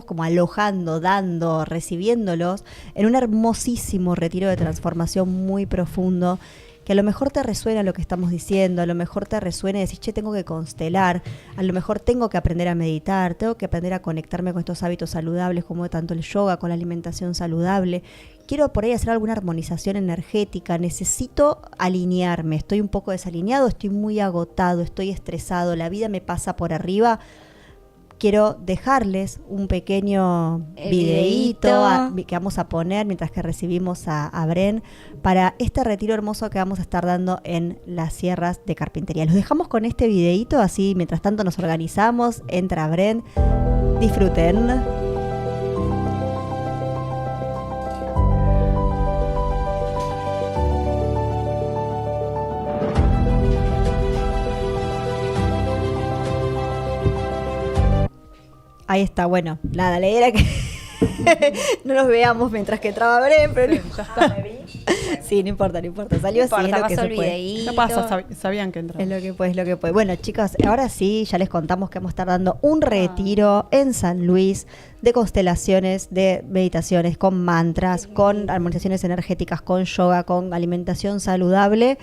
como alojando, recibiéndolos en un hermosísimo retiro de transformación muy profundo, que a lo mejor te resuena lo que estamos diciendo, a lo mejor te resuena y decís, che, tengo que constelar, a lo mejor tengo que aprender a meditar, tengo que aprender a conectarme con estos hábitos saludables como tanto el yoga, con la alimentación saludable. Quiero por ahí hacer alguna armonización energética, necesito alinearme, estoy un poco desalineado, estoy muy agotado, estoy estresado, la vida me pasa por arriba. Quiero dejarles un pequeño videíto que vamos a poner mientras que recibimos a Bren para este retiro hermoso que vamos a estar dando en las sierras de Carpintería. Los dejamos con este videíto, así mientras tanto nos organizamos, entra Bren, disfruten. Ahí está, bueno, nada, la idea era que no nos veamos mientras que traba Bren, pero sí, ya está. Sí, no importa, salió así, es lo que se puede. No pasa, sabían que entraba. Es lo que puede. Bueno, chicas, ahora sí, ya les contamos que vamos a estar dando un retiro en San Luis de constelaciones, de meditaciones, con mantras, con armonizaciones energéticas, con yoga, con alimentación saludable.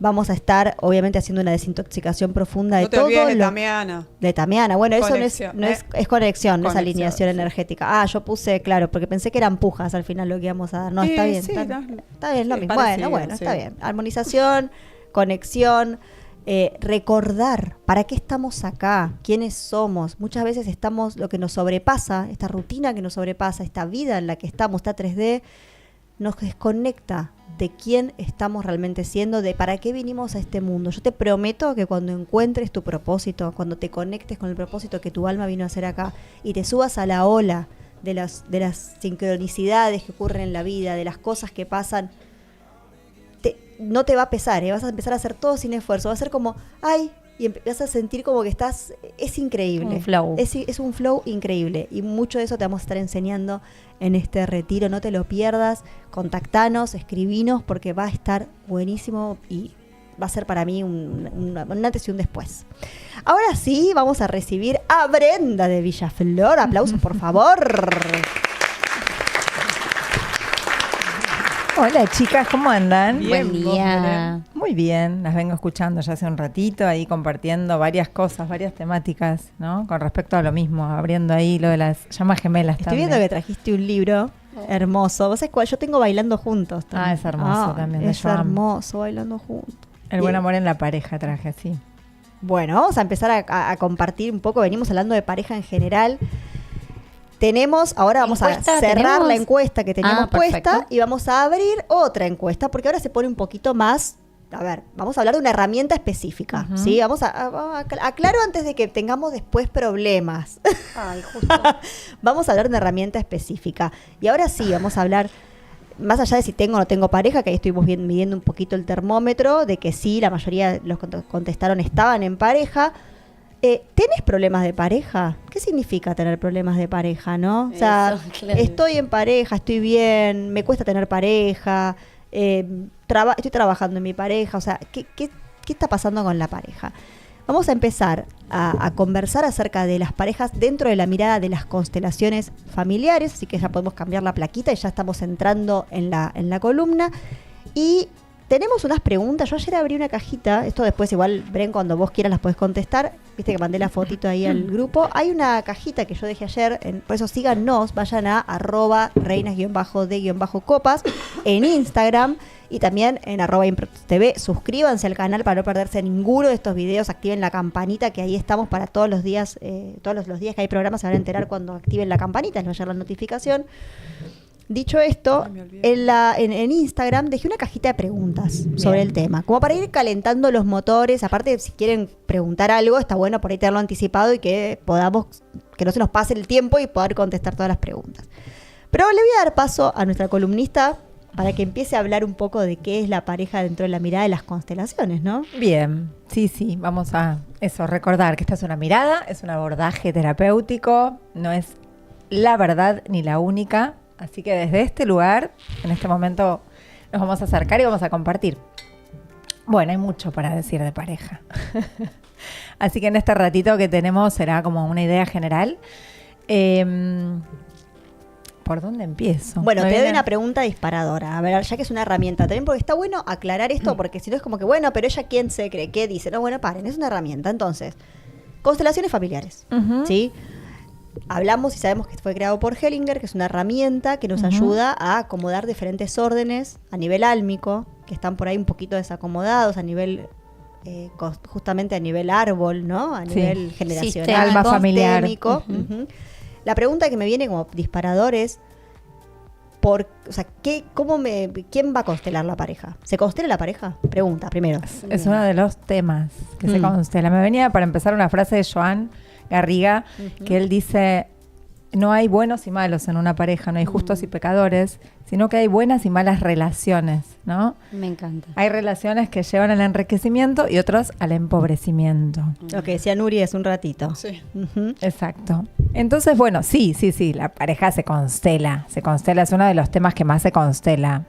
Vamos a estar, obviamente, haciendo una desintoxicación profunda de todo. No te olvides de Tamiana. De Tamiana. Bueno, eso es conexión, no es alineación energética. Yo puse, claro, porque pensé que eran pujas al final lo que íbamos a dar. No, está bien. Está bien, lo mismo. Bueno, está bien. Armonización, conexión, recordar para qué estamos acá, quiénes somos. Muchas veces estamos, lo que nos sobrepasa, esta rutina que nos sobrepasa, esta vida en la que estamos, esta 3D, nos desconecta de quién estamos realmente siendo, de para qué vinimos a este mundo. Yo te prometo que cuando encuentres tu propósito, cuando te conectes con el propósito que tu alma vino a hacer acá y te subas a la ola de las sincronicidades que ocurren en la vida, de las cosas que pasan, no te va a pesar, vas a empezar a hacer todo sin esfuerzo, va a ser como, ay, y vas a sentir como que es increíble. Un flow. Es un flow increíble y mucho de eso te vamos a estar enseñando en este retiro, no te lo pierdas, contactanos, escribinos porque va a estar buenísimo y va a ser para mí un antes y un después. Ahora sí, vamos a recibir a Brenda de Villaflor, aplausos por favor. Hola chicas, ¿cómo andan? Buen día. Muy bien, las vengo escuchando ya hace un ratito, ahí compartiendo varias cosas, varias temáticas, ¿no? Con respecto a lo mismo, abriendo ahí lo de las llamas gemelas Estoy también. viendo que trajiste un libro hermoso. ¿Vos sabés cuál? Yo tengo Bailando Juntos también. Es hermoso también, de Es Joan. hermoso, Bailando Juntos. El buen amor en la pareja traje así. Bueno, vamos a empezar a compartir un poco. Venimos hablando de pareja en general. Ahora vamos a cerrar la encuesta que teníamos puesta y vamos a abrir otra encuesta porque ahora se pone un poquito más. A ver, vamos a hablar de una herramienta específica, ¿sí? Vamos a aclaro antes de que tengamos después problemas. Ay, justo. Vamos a hablar de una herramienta específica. Y ahora sí, vamos a hablar, más allá de si tengo o no tengo pareja, que ahí estuvimos midiendo un poquito el termómetro, de que sí, la mayoría de los que contestaron estaban en pareja. ¿Tenés problemas de pareja? ¿Qué significa tener problemas de pareja, no? O sea, claro. Estoy en pareja, estoy bien, me cuesta tener pareja, estoy trabajando en mi pareja, o sea, ¿qué está pasando con la pareja? Vamos a empezar a conversar acerca de las parejas dentro de la mirada de las constelaciones familiares, así que ya podemos cambiar la plaquita y ya estamos entrando en la columna. Y tenemos unas preguntas. Yo ayer abrí una cajita. Esto después igual, Bren, cuando vos quieras las podés contestar. Viste que mandé la fotito ahí al grupo. Hay una cajita que yo dejé ayer. Por eso síganos. Vayan a @reinas_de_copas en Instagram. Y también en @improTV. Suscríbanse al canal para no perderse ninguno de estos videos. Activen la campanita que ahí estamos para todos los días. Todos los días que hay programas se van a enterar cuando activen la campanita. Les va a llegar la notificación. Dicho esto, en Instagram dejé una cajita de preguntas sobre el tema, como para ir calentando los motores. Aparte, si quieren preguntar algo, está bueno por ahí tenerlo anticipado y que no se nos pase el tiempo y poder contestar todas las preguntas. Pero le voy a dar paso a nuestra columnista para que empiece a hablar un poco de qué es la pareja dentro de la mirada de las constelaciones, ¿no? Bien, sí, vamos a recordar que esta es una mirada, es un abordaje terapéutico, no es la verdad ni la única. Así que desde este lugar, en este momento, nos vamos a acercar y vamos a compartir. Bueno, hay mucho para decir de pareja. Así que en este ratito que tenemos será como una idea general. ¿Por dónde empiezo? Bueno, te doy una pregunta disparadora. A ver, ya que es una herramienta también, porque está bueno aclarar esto, porque si no es como que, bueno, pero ella quién se cree, qué dice. No, bueno, paren, es una herramienta. Entonces, constelaciones familiares, ¿sí? Hablamos y sabemos que fue creado por Hellinger, que es una herramienta que nos ayuda a acomodar diferentes órdenes a nivel álmico, que están por ahí un poquito desacomodados, a nivel, justamente a nivel árbol, ¿no? A nivel generacional, alma familiar. La pregunta que me viene como disparador es, ¿quién va a constelar la pareja? ¿Se constela la pareja? Pregunta, primero. Es uno de los temas que se constela. Me venía para empezar una frase de Joan Garriga, que él dice, no hay buenos y malos en una pareja, no hay justos y pecadores, sino que hay buenas y malas relaciones, ¿no? Me encanta. Hay relaciones que llevan al enriquecimiento y otros al empobrecimiento. Lo que decía Nuri hace un ratito. Sí. Exacto. Entonces, bueno, sí, la pareja se constela, es uno de los temas que más se constela.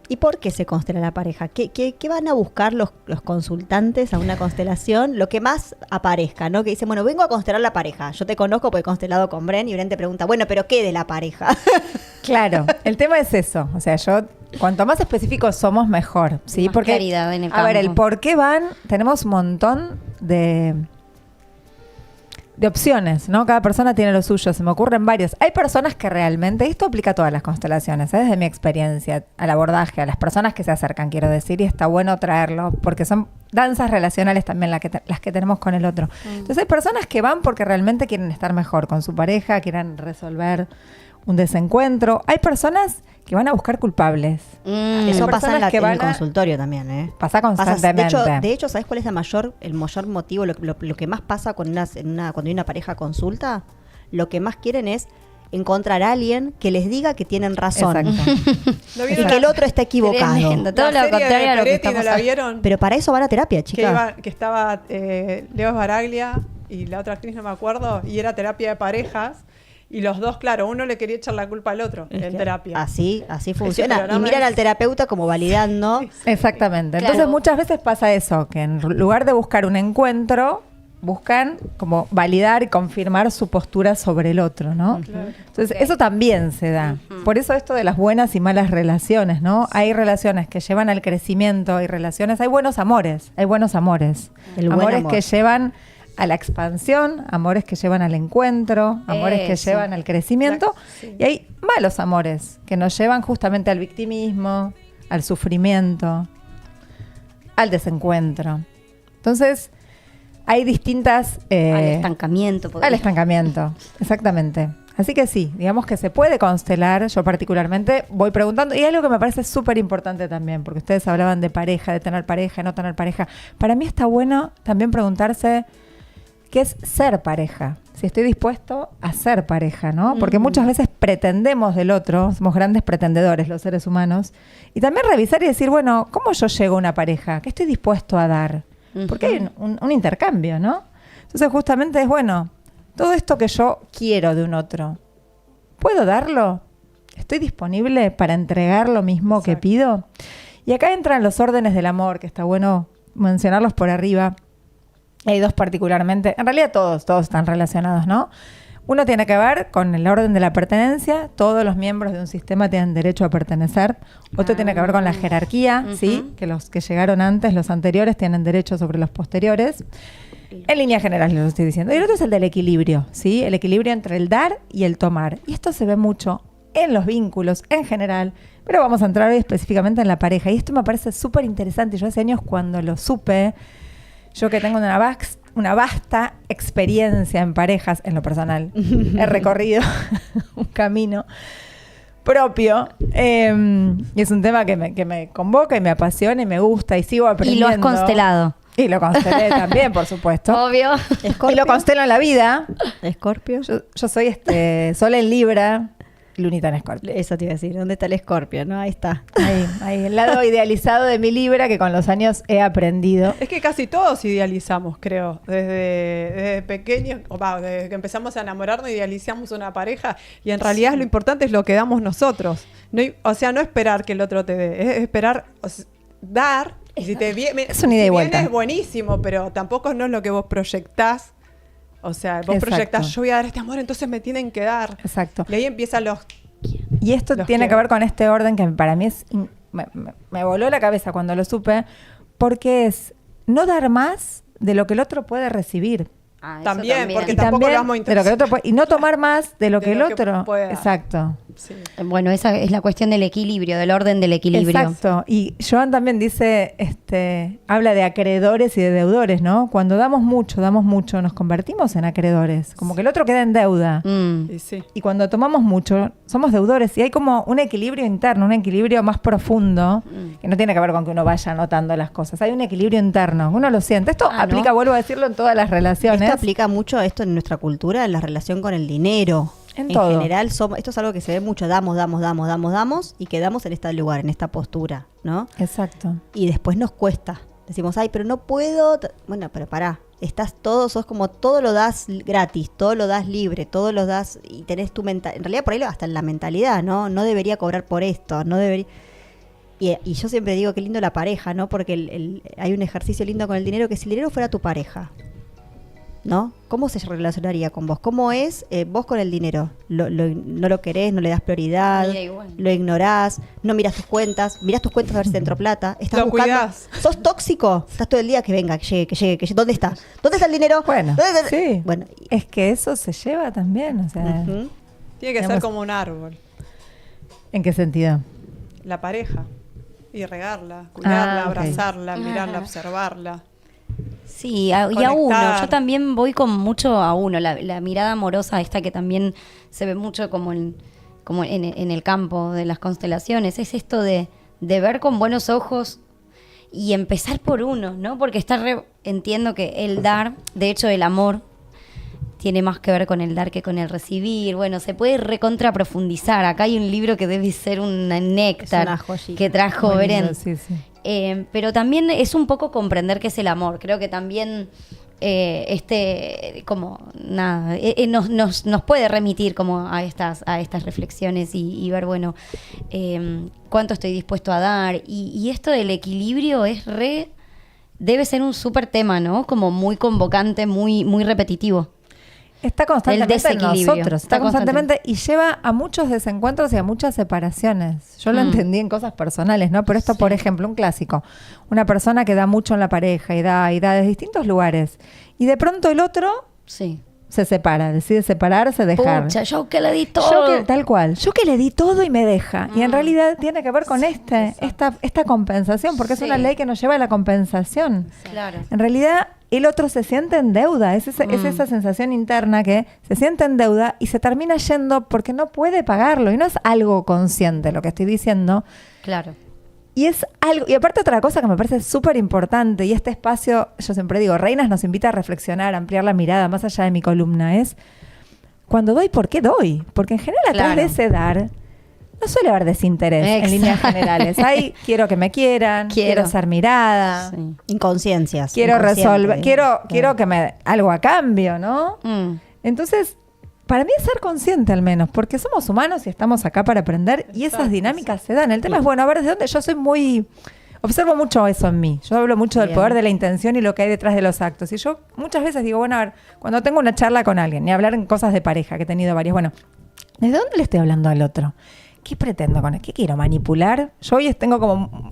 ¿Y por qué se constela la pareja? ¿Qué van a buscar los consultantes a una constelación? Lo que más aparezca, ¿no? Que dicen, bueno, vengo a constelar la pareja. Yo te conozco porque he constelado con Bren y Bren te pregunta, bueno, ¿pero qué de la pareja? Claro, el tema es eso. O sea, cuanto más específicos somos, mejor. ¿Sí? Más porque, claridad en el a ver, el campo. por qué tenemos un montón de opciones, ¿no? Cada persona tiene lo suyo, se me ocurren varios. Hay personas que realmente, esto aplica a todas las constelaciones, desde mi experiencia, al abordaje, a las personas que se acercan, quiero decir, y está bueno traerlo, porque son danzas relacionales también las que tenemos con el otro. Entonces hay personas que van porque realmente quieren estar mejor con su pareja, quieren resolver un desencuentro. Hay personas que van a buscar culpables. Eso pasa en el van consultorio también, ¿eh? Pasa constantemente. De hecho, ¿sabes cuál es el mayor motivo? Lo que más pasa cuando hay una pareja consulta, lo que más quieren es encontrar a alguien que les diga que tienen razón. Exacto. Y que el otro está equivocado. Tremendo. Todo lo contrario a lo que estamos ¿la vieron? Pero para eso van a terapia, chicas. Que estaba Leo Baraglia y la otra actriz no me acuerdo, y era terapia de parejas. Y los dos, claro, uno le quería echar la culpa al otro en terapia. Así funciona. Y miran al terapeuta como validando. Exactamente. Claro. Entonces muchas veces pasa eso, que en lugar de buscar un encuentro, buscan como validar y confirmar su postura sobre el otro, ¿no? Claro. Entonces eso también se da. Por eso esto de las buenas y malas relaciones, ¿no? Hay relaciones que llevan al crecimiento, hay buenos amores. El buen Amores amor. que llevan a la expansión, amores que llevan al encuentro, amores que Eso. llevan al crecimiento, Sí. y hay malos amores que nos llevan justamente al victimismo, al sufrimiento, al desencuentro. Entonces, hay distintas... al estancamiento. al estancamiento, exactamente. Así que sí, digamos que se puede constelar. Yo particularmente voy preguntando, y hay algo que me parece súper importante también, porque ustedes hablaban de pareja, de tener pareja, no tener pareja. Para mí está bueno también preguntarse qué es ser pareja, si estoy dispuesto a ser pareja, ¿no? Porque muchas veces pretendemos del otro, somos grandes pretendedores los seres humanos, y también revisar y decir, bueno, ¿cómo yo llego a una pareja? ¿Qué estoy dispuesto a dar? Porque hay un intercambio, ¿no? Entonces justamente es, bueno, todo esto que yo quiero de un otro, ¿puedo darlo? ¿Estoy disponible para entregar lo mismo que pido? Y acá entran los órdenes del amor, que está bueno mencionarlos por arriba. Hay dos particularmente, en realidad todos están relacionados, ¿no? Uno tiene que ver con el orden de la pertenencia, todos los miembros de un sistema tienen derecho a pertenecer. Otro tiene que ver con la jerarquía, ¿sí? Que los que llegaron antes, los anteriores, tienen derecho sobre los posteriores. En línea general lo estoy diciendo. Y el otro es el del equilibrio, ¿sí? El equilibrio entre el dar y el tomar. Y esto se ve mucho en los vínculos en general, pero vamos a entrar hoy específicamente en la pareja. Y esto me parece súper interesante. Yo hace años cuando lo supe, yo que tengo una vasta experiencia en parejas, en lo personal, he recorrido un camino propio, y es un tema que me convoca y me apasiona y me gusta y sigo aprendiendo. Y lo has constelado. Y lo constelé también, por supuesto. Obvio. Y lo constelo en la vida. Escorpio. Yo soy Sol en Libra, Lunita en Escorpio. Eso te iba a decir. ¿Dónde está el Escorpio? ¿No? Ahí está. Ahí, el lado idealizado de mi Libra que con los años he aprendido. Es que casi todos idealizamos, creo. Desde pequeños, desde que empezamos a enamorarnos, idealizamos una pareja y en realidad lo importante es lo que damos nosotros. No esperar que el otro te dé, es esperar dar. Y si te viene, es una ida y vuelta. Es buenísimo, pero tampoco no es lo que vos proyectás. O sea, vos proyectás, yo voy a dar este amor, entonces me tienen que dar. Exacto. Y ahí empiezan los... Y esto tiene que ver con este orden que para mí me voló la cabeza cuando lo supe, porque es no dar más de lo que el otro puede recibir. También, porque Y tampoco también lo vamos a de lo que el otro puede, y no tomar más de lo De que el lo que otro. pueda. Exacto. Sí. Bueno, esa es la cuestión del equilibrio, del orden del equilibrio. Exacto. Y Joan también dice, habla de acreedores y de deudores, ¿no? Cuando damos mucho, nos convertimos en acreedores. Como que el otro queda en deuda. Y sí. Y cuando tomamos mucho, somos deudores. Y hay como un equilibrio interno, un equilibrio más profundo, que no tiene que ver con que uno vaya anotando las cosas. Hay un equilibrio interno, uno lo siente. Esto aplica, ¿no? vuelvo a decirlo, en todas las relaciones. Esto aplica mucho a esto en nuestra cultura, en la relación con el dinero. En todo. General, esto es algo que se ve mucho, damos, y quedamos en este lugar, en esta postura, ¿no? Exacto. Y después nos cuesta. Decimos, ay, pero no puedo. Bueno, pero pará. Sos como todo lo das gratis, todo lo das libre, todo lo das y tenés tu mentalidad. En realidad, por ahí hasta en la mentalidad, ¿no? No debería cobrar por esto, no debería. Y yo siempre digo qué lindo la pareja, ¿no? Porque hay un ejercicio lindo con el dinero, que si el dinero fuera tu pareja, ¿no? ¿Cómo se relacionaría con vos? ¿Cómo es vos con el dinero? No lo querés, no le das prioridad, lo ignorás, no mirás tus cuentas a ver si te entró plata, estás Lo buscando, cuidás. sos tóxico, estás todo el día que venga, que llegue, ¿dónde está? ¿Dónde está el dinero? Bueno, sí. Bueno, Es que eso se lleva también, o sea, ujú. Tiene que ser Digamos- como un árbol, ¿en qué sentido? la pareja. Y regarla, cuidarla, ok. abrazarla, mirarla, observarla. Sí, y a Conectar. uno. Yo también voy con mucho a uno. La mirada amorosa esta que también se ve mucho como como en el campo de las constelaciones, es esto de ver con buenos ojos y empezar por uno, ¿no? Porque entiendo que el dar, de hecho el amor, tiene más que ver con el dar que con el recibir. Bueno, se puede recontra profundizar. Acá hay un libro que debe ser un néctar que trajo Beren. Sí, sí. Pero también es un poco comprender qué es el amor. Creo que también nos puede remitir como a estas reflexiones y ver, bueno, cuánto estoy dispuesto a dar. Y esto del equilibrio debe ser un súper tema, ¿no? Como muy convocante, muy, muy repetitivo. Está constantemente en nosotros, está constantemente y lleva a muchos desencuentros y a muchas separaciones. Yo lo entendí en cosas personales, ¿no? Pero esto, por ejemplo, un clásico. Una persona que da mucho en la pareja y da desde distintos lugares. Y de pronto el otro se separa, decide separarse, dejar. Pucha, yo que le di todo. Tal cual. Yo que le di todo y me deja. Y en realidad tiene que ver con esta compensación, porque es una ley que nos lleva a la compensación. Claro. En realidad el otro se siente en deuda, es esa sensación interna que se siente en deuda y se termina yendo porque no puede pagarlo. Y no es algo consciente lo que estoy diciendo. Claro. Y es algo, y aparte otra cosa que me parece súper importante, y este espacio, yo siempre digo, Reinas nos invita a reflexionar, a ampliar la mirada más allá de mi columna, es cuando doy, ¿por qué doy? Porque en general atrás de ese dar no suele haber desinterés. Exacto. En líneas generales. Quiero que me quieran, quiero ser mirada. Sí. Inconsciencias. Quiero resolver, quiero que me algo a cambio, ¿no? Entonces, para mí es ser consciente al menos, porque somos humanos y estamos acá para aprender y esas dinámicas se dan. El tema es, bueno, a ver, ¿de dónde? Yo soy observo mucho eso en mí. Yo hablo mucho del poder de la intención y lo que hay detrás de los actos. Y yo muchas veces digo, bueno, a ver, cuando tengo una charla con alguien, ni hablar en cosas de pareja, que he tenido varias, bueno, ¿desde dónde le estoy hablando al otro? ¿Qué pretendo con él? ¿Qué quiero? ¿Manipular? Yo hoy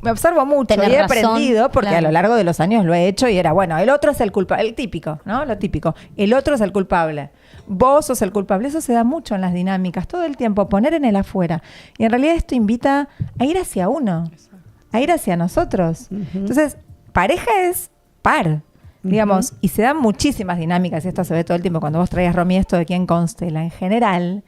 me observo mucho y he aprendido, porque a lo largo de los años lo he hecho y era, bueno, el otro es el culpable, el típico, ¿no? Lo típico. El otro es el culpable. Vos sos el culpable. Eso se da mucho en las dinámicas, todo el tiempo, poner en el afuera. Y en realidad esto invita a ir hacia uno, a ir hacia nosotros. Entonces, pareja es par, digamos, y se dan muchísimas dinámicas, y esto se ve todo el tiempo cuando vos traías, Romy, esto de quién constela. En general,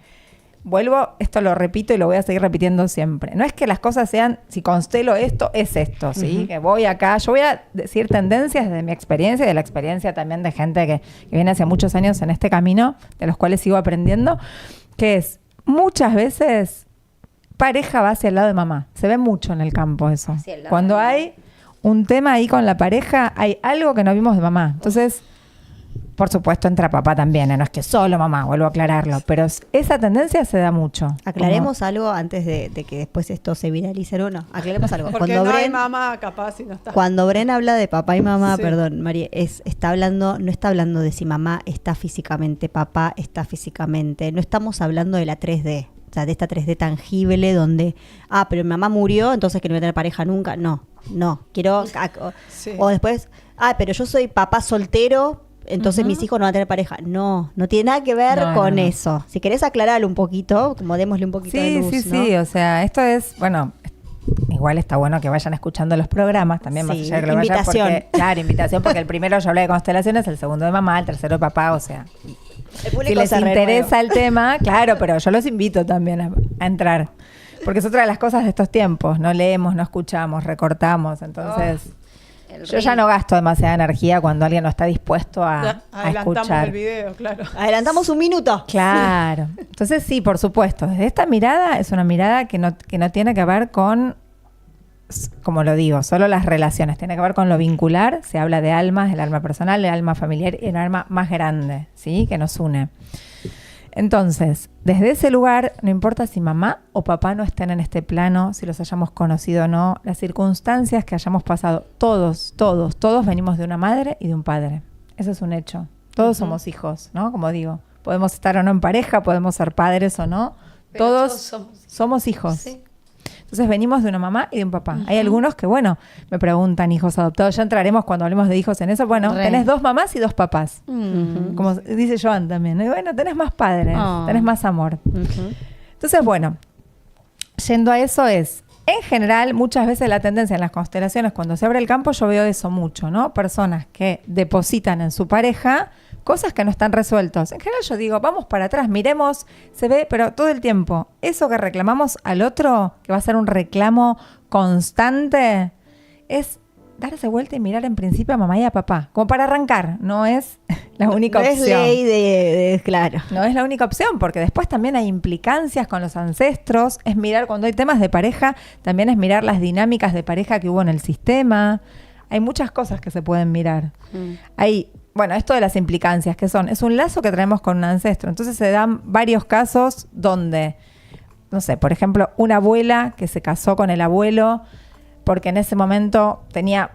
esto lo repito y lo voy a seguir repitiendo siempre. No es que las cosas sean, si constelo esto, es esto, ¿sí? Que voy acá, yo voy a decir tendencias de mi experiencia y de la experiencia también de gente que viene hace muchos años en este camino, de los cuales sigo aprendiendo, que es, muchas veces, pareja va hacia el lado de mamá. Se ve mucho en el campo eso. Cuando hay un tema ahí con la pareja, hay algo que no vimos de mamá. Entonces, por supuesto, entra papá también, no es que solo mamá, vuelvo a aclararlo, pero esa tendencia se da mucho. Aclaremos algo antes de que después esto se viralice o no. Aclaremos algo. Porque cuando hay mamá, capaz si no está. Cuando Bren habla de papá y mamá, perdón, María, no está hablando de si mamá está físicamente, papá está físicamente. No estamos hablando de la 3D, o sea, de esta 3D tangible donde, pero mi mamá murió, entonces que no voy a tener pareja nunca. No, quiero... O después, pero yo soy papá soltero, entonces mis hijos no van a tener pareja. No tiene nada que ver con eso. Si querés aclararlo un poquito, como démosle un poquito de luz, ¿no? Sí, o sea, esto es, bueno, igual está bueno que vayan escuchando los programas también, más allá de que lo invitación. Vayan porque, invitación, porque el primero yo hablé de constelaciones, el segundo de mamá, el tercero de papá, o sea, si les interesa el tema, claro, pero yo los invito también a entrar, porque es otra de las cosas de estos tiempos, no leemos, no escuchamos, recortamos, entonces... Yo ya no gasto demasiada energía cuando alguien no está dispuesto a escuchar. El video, claro. Adelantamos un minuto. Claro. Entonces sí, por supuesto. Desde esta mirada es una mirada que no tiene que ver con, como lo digo, solo las relaciones. Tiene que ver con lo vincular. Se habla de almas, el alma personal, el alma familiar y el alma más grande, ¿sí? Que nos une. Entonces, desde ese lugar, no importa si mamá o papá no estén en este plano, si los hayamos conocido o no, las circunstancias que hayamos pasado, todos venimos de una madre y de un padre. Eso es un hecho. Todos somos hijos, ¿no? Como digo, podemos estar o no en pareja, podemos ser padres o no. Todos somos hijos. Sí. Entonces venimos de una mamá y de un papá. Hay algunos que, bueno, me preguntan, hijos adoptados. Ya entraremos cuando hablemos de hijos en eso. Bueno, tenés 2 mamás y 2 papás. Como dice Joan también. Y bueno, tenés más padres, tenés más amor. Entonces, bueno, yendo a eso es, en general, muchas veces la tendencia en las constelaciones, cuando se abre el campo, yo veo eso mucho, ¿no? Personas que depositan en su pareja cosas que no están resueltos. En general yo digo, vamos para atrás, miremos, se ve, pero todo el tiempo, eso que reclamamos al otro, que va a ser un reclamo constante, es darse vuelta y mirar en principio a mamá y a papá, como para arrancar, no es la única opción. No es ley claro. No es la única opción, porque después también hay implicancias con los ancestros, es mirar cuando hay temas de pareja, también es mirar las dinámicas de pareja que hubo en el sistema, hay muchas cosas que se pueden mirar. Hay, bueno, esto de las implicancias, ¿qué son? Es un lazo que traemos con un ancestro, entonces se dan varios casos donde, no sé, por ejemplo, una abuela que se casó con el abuelo, porque en ese momento tenía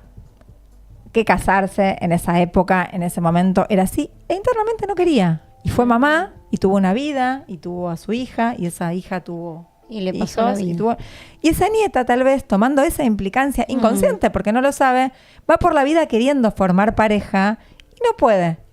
que casarse, en esa época, en ese momento era así, e internamente no quería. Y fue mamá, y tuvo una vida, y tuvo a su hija, y esa hija tuvo y le pasó hijos, la vida. Y esa nieta, tal vez, tomando esa implicancia inconsciente, porque no lo sabe, va por la vida queriendo formar pareja,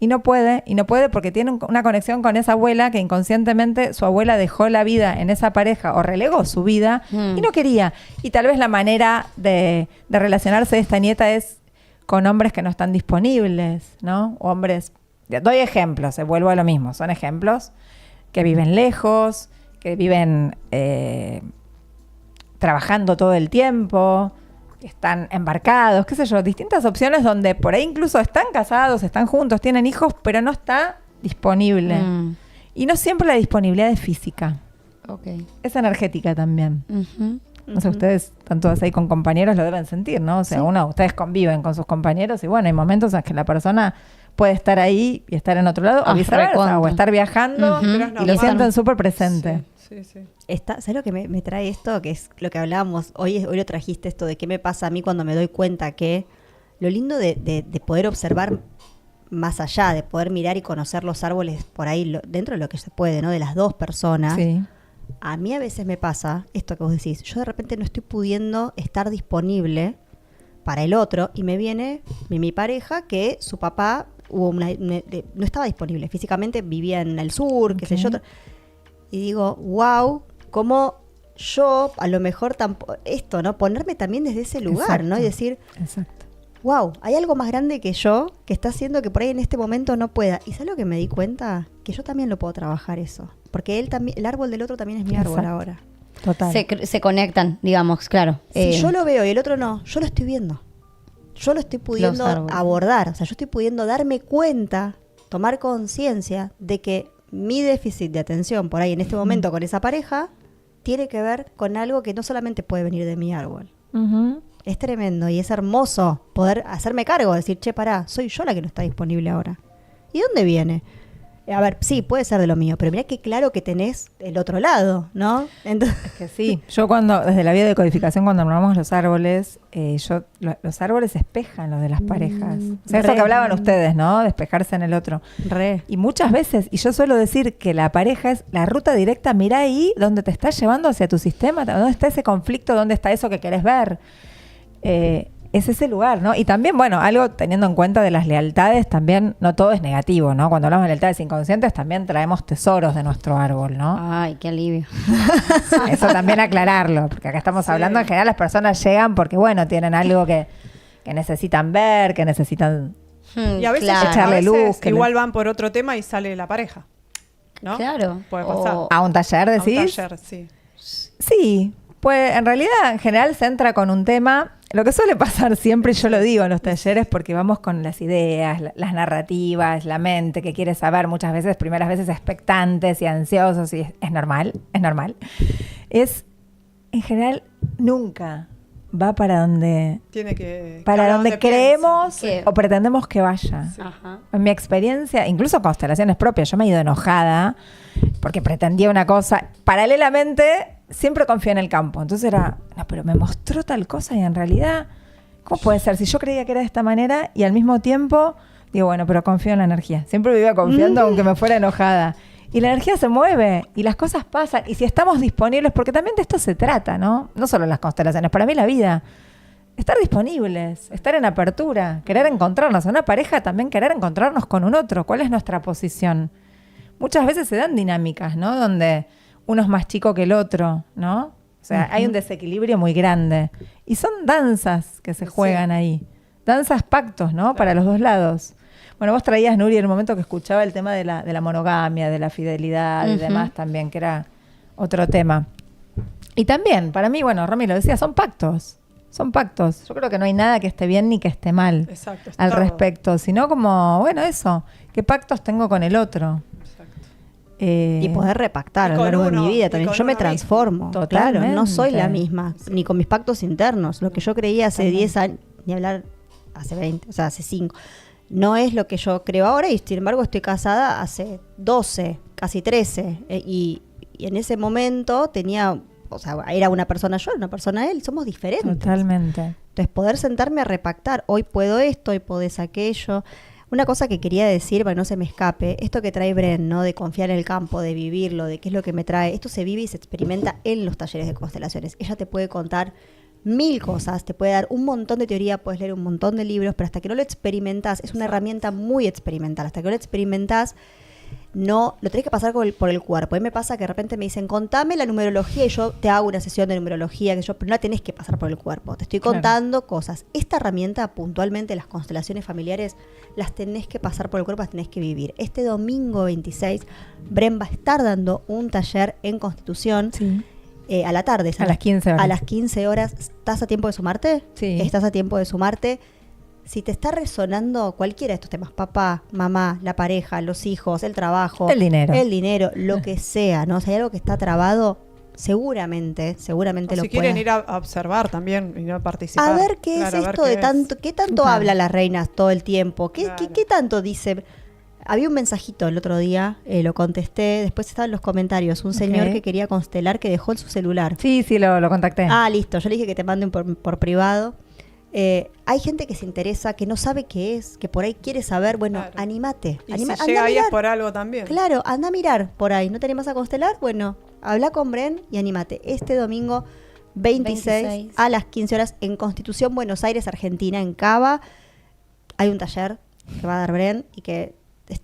y no puede, porque tiene una conexión con esa abuela que inconscientemente su abuela dejó la vida en esa pareja o relegó su vida y no quería. Y tal vez la manera de relacionarse de esta nieta es con hombres que no están disponibles, ¿no? Hombres, doy ejemplos, vuelvo a lo mismo, son ejemplos que viven lejos, que viven trabajando todo el tiempo, están embarcados, qué sé yo, distintas opciones donde por ahí incluso están casados, están juntos, tienen hijos, pero no está disponible. Y no siempre la disponibilidad es física. Es energética también. No sé, ustedes están todas ahí con compañeros, lo deben sentir, ¿no? O sea, ustedes conviven con sus compañeros y bueno, hay momentos en que la persona puede estar ahí y estar en otro lado, o viceversa, o estar viajando y lo sienten súper presente. Sí. ¿Sabes lo que me trae esto? Que es lo que hablábamos, hoy lo trajiste esto de qué me pasa a mí cuando me doy cuenta que lo lindo de poder observar más allá, de poder mirar y conocer los árboles por ahí, dentro de lo que se puede, ¿no? De las dos personas. Sí. A mí a veces me pasa esto que vos decís, yo de repente no estoy pudiendo estar disponible para el otro y me viene mi pareja que su papá no estaba disponible, físicamente vivía en el sur, qué sé yo. Y digo, wow, cómo yo a lo mejor esto, ¿no? Ponerme también desde ese lugar, exacto, ¿no? Y decir, exacto, wow, hay algo más grande que yo que está haciendo que por ahí en este momento no pueda. ¿Y sabes lo que me di cuenta? Que yo también lo puedo trabajar eso. Porque él también, el árbol del otro también es mi árbol ahora. Total. Se conectan, digamos, claro. Si yo lo veo y el otro no, yo lo estoy viendo. Yo lo estoy pudiendo abordar. O sea, yo estoy pudiendo darme cuenta, tomar conciencia de que mi déficit de atención por ahí en este momento con esa pareja tiene que ver con algo que no solamente puede venir de mi árbol. Es tremendo y es hermoso poder hacerme cargo, decir, che, pará, soy yo la que no está disponible ahora. ¿Y dónde viene? A ver, sí, puede ser de lo mío, pero mirá qué claro que tenés el otro lado, ¿no? Entonces, es que sí, yo desde la vida de codificación, cuando hablamos los árboles, los árboles espejan lo de las parejas. O sea, eso que hablaban ustedes, ¿no? De espejarse en el otro. Y muchas veces, y yo suelo decir que la pareja es la ruta directa, mirá ahí donde te estás llevando hacia tu sistema, dónde está ese conflicto, dónde está eso que querés ver. Es ese lugar, ¿no? Y también, bueno, algo teniendo en cuenta de las lealtades, también no todo es negativo, ¿no? Cuando hablamos de lealtades inconscientes, también traemos tesoros de nuestro árbol, ¿no? Ay, qué alivio. Eso también aclararlo, porque acá estamos hablando, en general las personas llegan porque, bueno, tienen algo que necesitan ver, que necesitan y a veces, echarle luz. Igual van por otro tema y sale la pareja, ¿no? Claro. Puede pasar. ¿A un taller decís? A un taller, sí. Sí, pues en realidad en general se entra con un tema. Lo que suele pasar siempre, y yo lo digo en los talleres, porque vamos con las ideas, las narrativas, la mente que quiere saber muchas veces, primeras veces expectantes y ansiosos, y es normal. Es, en general, nunca va para donde creemos o pretendemos que vaya. Sí. En mi experiencia, incluso constelaciones propias, yo me he ido enojada porque pretendía una cosa. Paralelamente, siempre confío en el campo. Entonces era, no, pero me mostró tal cosa y en realidad, ¿cómo puede ser? Si yo creía que era de esta manera y al mismo tiempo, digo, bueno, pero confío en la energía. Siempre vivía confiando aunque me fuera enojada. Y la energía se mueve y las cosas pasan. Y si estamos disponibles, porque también de esto se trata, ¿no? No solo las constelaciones, para mí la vida. Estar disponibles, estar en apertura, querer encontrarnos. En una pareja también querer encontrarnos con un otro. ¿Cuál es nuestra posición? Muchas veces se dan dinámicas, ¿no? Donde uno es más chico que el otro, ¿no? O sea, hay un desequilibrio muy grande. Y son danzas que se juegan ahí. Danzas pactos, ¿no? Claro. Para los dos lados. Bueno, vos traías, Nuri, en el momento que escuchaba el tema de la monogamia, de la fidelidad y demás también, que era otro tema. Y también, para mí, bueno, Romy lo decía, son pactos. Son pactos. Yo creo que no hay nada que esté bien ni que esté mal. Exacto, al respecto, sino como, bueno, eso, ¿qué pactos tengo con el otro? Y poder repactar a lo largo de mi vida también. Yo me transformo, claro, no soy la misma, ni con mis pactos internos. Lo que yo creía hace 10 años, ni hablar hace 20, o sea, hace 5, no es lo que yo creo ahora, y sin embargo estoy casada hace 12, casi 13, y en ese momento tenía, o sea, era una persona yo, una persona él, somos diferentes. Totalmente. Entonces poder sentarme a repactar, hoy puedo esto, hoy podés aquello. Una cosa que quería decir, para que no se me escape, esto que trae Bren, ¿no? De confiar en el campo, de vivirlo, de qué es lo que me trae. Esto se vive y se experimenta en los talleres de constelaciones. Ella te puede contar 1000 cosas, te puede dar un montón de teoría, puedes leer un montón de libros, pero hasta que no lo experimentás, es una herramienta muy experimental. Hasta que no lo experimentás, no, lo tenés que pasar por el cuerpo. A mí me pasa que de repente me dicen, contame la numerología, y yo te hago una sesión de numerología, pero no la tenés que pasar por el cuerpo. Te estoy contando cosas. Esta herramienta, puntualmente, las constelaciones familiares, las tenés que pasar por el cuerpo, las tenés que vivir. Este domingo 26, Bren va a estar dando un taller en Constitución. Sí. A la tarde. A las 15 horas. A las 15 horas. ¿Estás a tiempo de sumarte? Sí. Estás a tiempo de sumarte. Si te está resonando cualquiera de estos temas, papá, mamá, la pareja, los hijos, el trabajo, el dinero, lo que sea, ¿no? Si hay algo que está trabado, seguramente o lo si quieren ir a observar también y no participar. A ver qué es esto de tanto, qué tanto habla las reinas todo el tiempo, qué tanto dice. Había un mensajito el otro día, lo contesté, después estaba en los comentarios, un señor que quería constelar que dejó en su celular. Sí, lo contacté. Ah, listo, yo le dije que te manden por privado. Hay gente que se interesa, que no sabe qué es, que por ahí quiere saber, bueno, anímate. Y si llega ahí es por algo también. Claro, anda a mirar por ahí, ¿no te animás a constelar? Bueno, habla con Bren y anímate. Este domingo 26 a las 15 horas en Constitución, Buenos Aires, Argentina, en Cava, hay un taller que va a dar Bren y que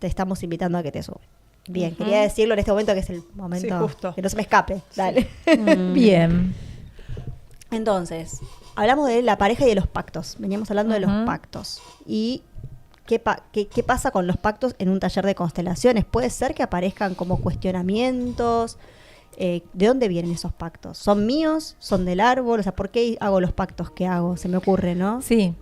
estamos invitando a que te sume. Bien, quería decirlo en este momento, que es el momento que no se me escape. Dale. Bien. Entonces, hablamos de la pareja y de los pactos. Veníamos hablando de los pactos. ¿Y qué pasa con los pactos en un taller de constelaciones? Puede ser que aparezcan como cuestionamientos. ¿De dónde vienen esos pactos? ¿Son míos? ¿Son del árbol? O sea, ¿por qué hago los pactos que hago? Se me ocurre, ¿no? Sí.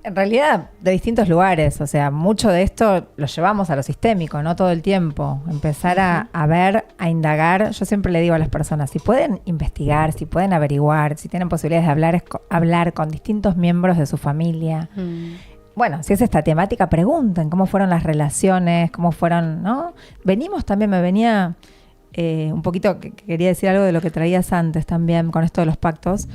En realidad, de distintos lugares. O sea, mucho de esto lo llevamos a lo sistémico, no todo el tiempo. Empezar a ver, a indagar. Yo siempre le digo a las personas, si pueden investigar, si pueden averiguar, si tienen posibilidades de hablar con distintos miembros de su familia. Bueno, si es esta temática, pregunten cómo fueron las relaciones, cómo fueron, ¿no? Me venía un poquito, que quería decir algo de lo que traías antes también con esto de los pactos,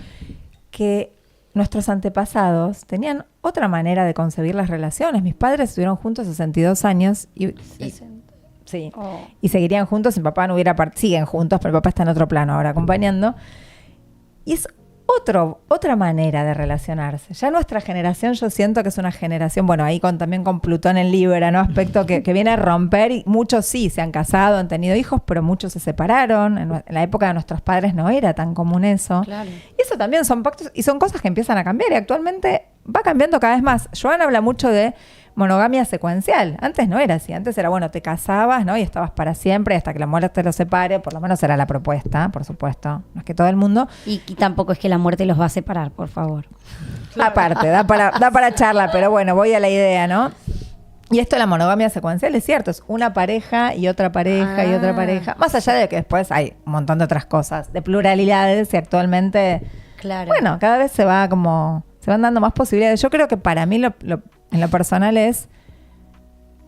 que nuestros antepasados tenían otra manera de concebir las relaciones. Mis padres estuvieron juntos 62 años y seguirían juntos. Mi papá no hubiera siguen juntos, pero el papá está en otro plano ahora acompañando. Y es otra manera de relacionarse. Ya nuestra generación, yo siento que es una generación, bueno, ahí también con Plutón en Libra, ¿no? Aspecto que viene a romper, y muchos sí se han casado, han tenido hijos, pero muchos se separaron. En la época de nuestros padres no era tan común eso. Claro. Y eso también son pactos y son cosas que empiezan a cambiar, y actualmente va cambiando cada vez más. Joan habla mucho de monogamia secuencial. Antes no era así. Antes era, bueno, te casabas, ¿no? Y estabas para siempre hasta que la muerte te los separe. Por lo menos era la propuesta, por supuesto. No es que todo el mundo. Y tampoco es que la muerte los va a separar, por favor. Claro. Aparte, da para charla, pero bueno, voy a la idea, ¿no? Y esto de la monogamia secuencial es cierto, es una pareja y otra pareja y otra pareja. Más allá de que después hay un montón de otras cosas, de pluralidades, y actualmente, bueno, cada vez se van dando más posibilidades. Yo creo que para mí en lo personal es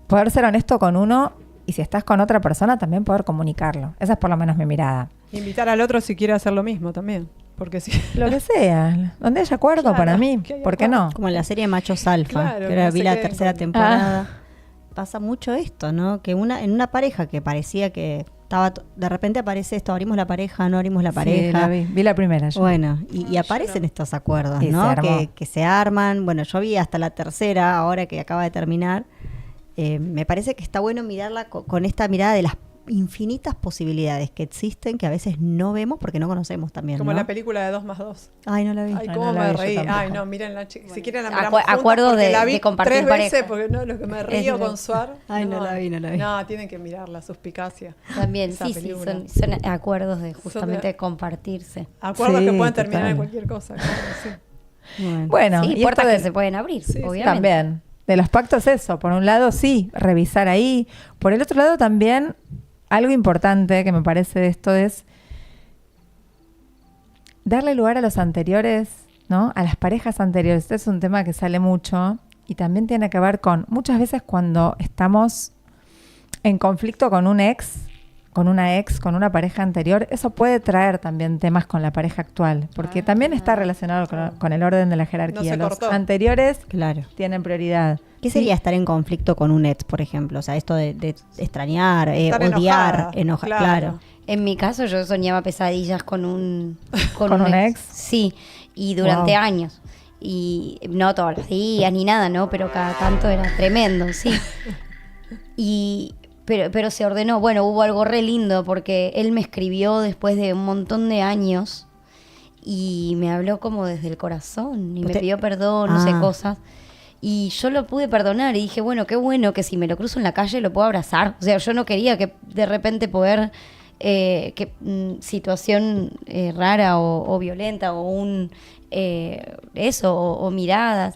poder ser honesto con uno, y si estás con otra persona también poder comunicarlo. Esa es por lo menos mi mirada. Invitar al otro si quiere hacer lo mismo también. Porque sí. Lo que sea, donde haya acuerdo, para mí, ¿por qué no? Como en la serie Machos Alfa, que ahora vi la tercera temporada. Pasa mucho esto, ¿no? Que en una pareja que parecía que estaba, de repente aparece esto, abrimos la pareja, no abrimos la pareja. Sí, vi la primera yo. Bueno, y aparecen estos acuerdos, ¿no? Que se arman. Bueno, yo vi hasta la tercera, ahora que acaba de terminar. Me parece que está bueno mirarla con esta mirada de infinitas posibilidades que existen que a veces no vemos porque no conocemos también, Como ¿no? la película de 2+2. Ay, no la vi. Ay, Ay, cómo no la me vi yo reí. tampoco. Ay, no, mírenla, si quieren la miramos Acuerdo juntas, porque la vi de compartir 3 veces, pareja. porque no, lo que me río Es con Suar. Ay, no la vi. No, tienen que mirar la suspicacia. También, Esa sí, película. son acuerdos de justamente de- compartirse. Acuerdos Sí, que pueden terminar total. en cualquier cosa. Claro, sí. Bueno, Sí, y puertas esto que de- se pueden abrir, Sí, sí. obviamente. también. De los pactos eso, por un lado sí, revisar ahí. Por el otro lado también, algo importante que me parece de esto es darle lugar a los anteriores, ¿no? A las parejas anteriores. Este es un tema que sale mucho y también tiene que ver con muchas veces cuando estamos en conflicto con un ex, con una ex, con una pareja anterior, eso puede traer también temas con la pareja actual, porque también está relacionado con el orden de la jerarquía. se Los cortó. anteriores Claro. tienen prioridad. ¿Qué sería estar en conflicto con un ex, por ejemplo? O sea, esto de extrañar, Estar odiar, enojada, enojar, claro. claro. En mi caso yo soñaba pesadillas con un ¿Con un ex? Sí, y durante Wow. años. Y no todos los días ni nada, ¿no? Pero cada tanto era tremendo, sí. Pero se ordenó. Bueno, hubo algo re lindo porque él me escribió después de un montón de años y me habló como desde el corazón y me Usted- pidió perdón, no sé, Ah. cosas. Y yo lo pude perdonar y dije, bueno, qué bueno que si me lo cruzo en la calle lo puedo abrazar. O sea, yo no quería que de repente poder, situación rara o violenta o o miradas.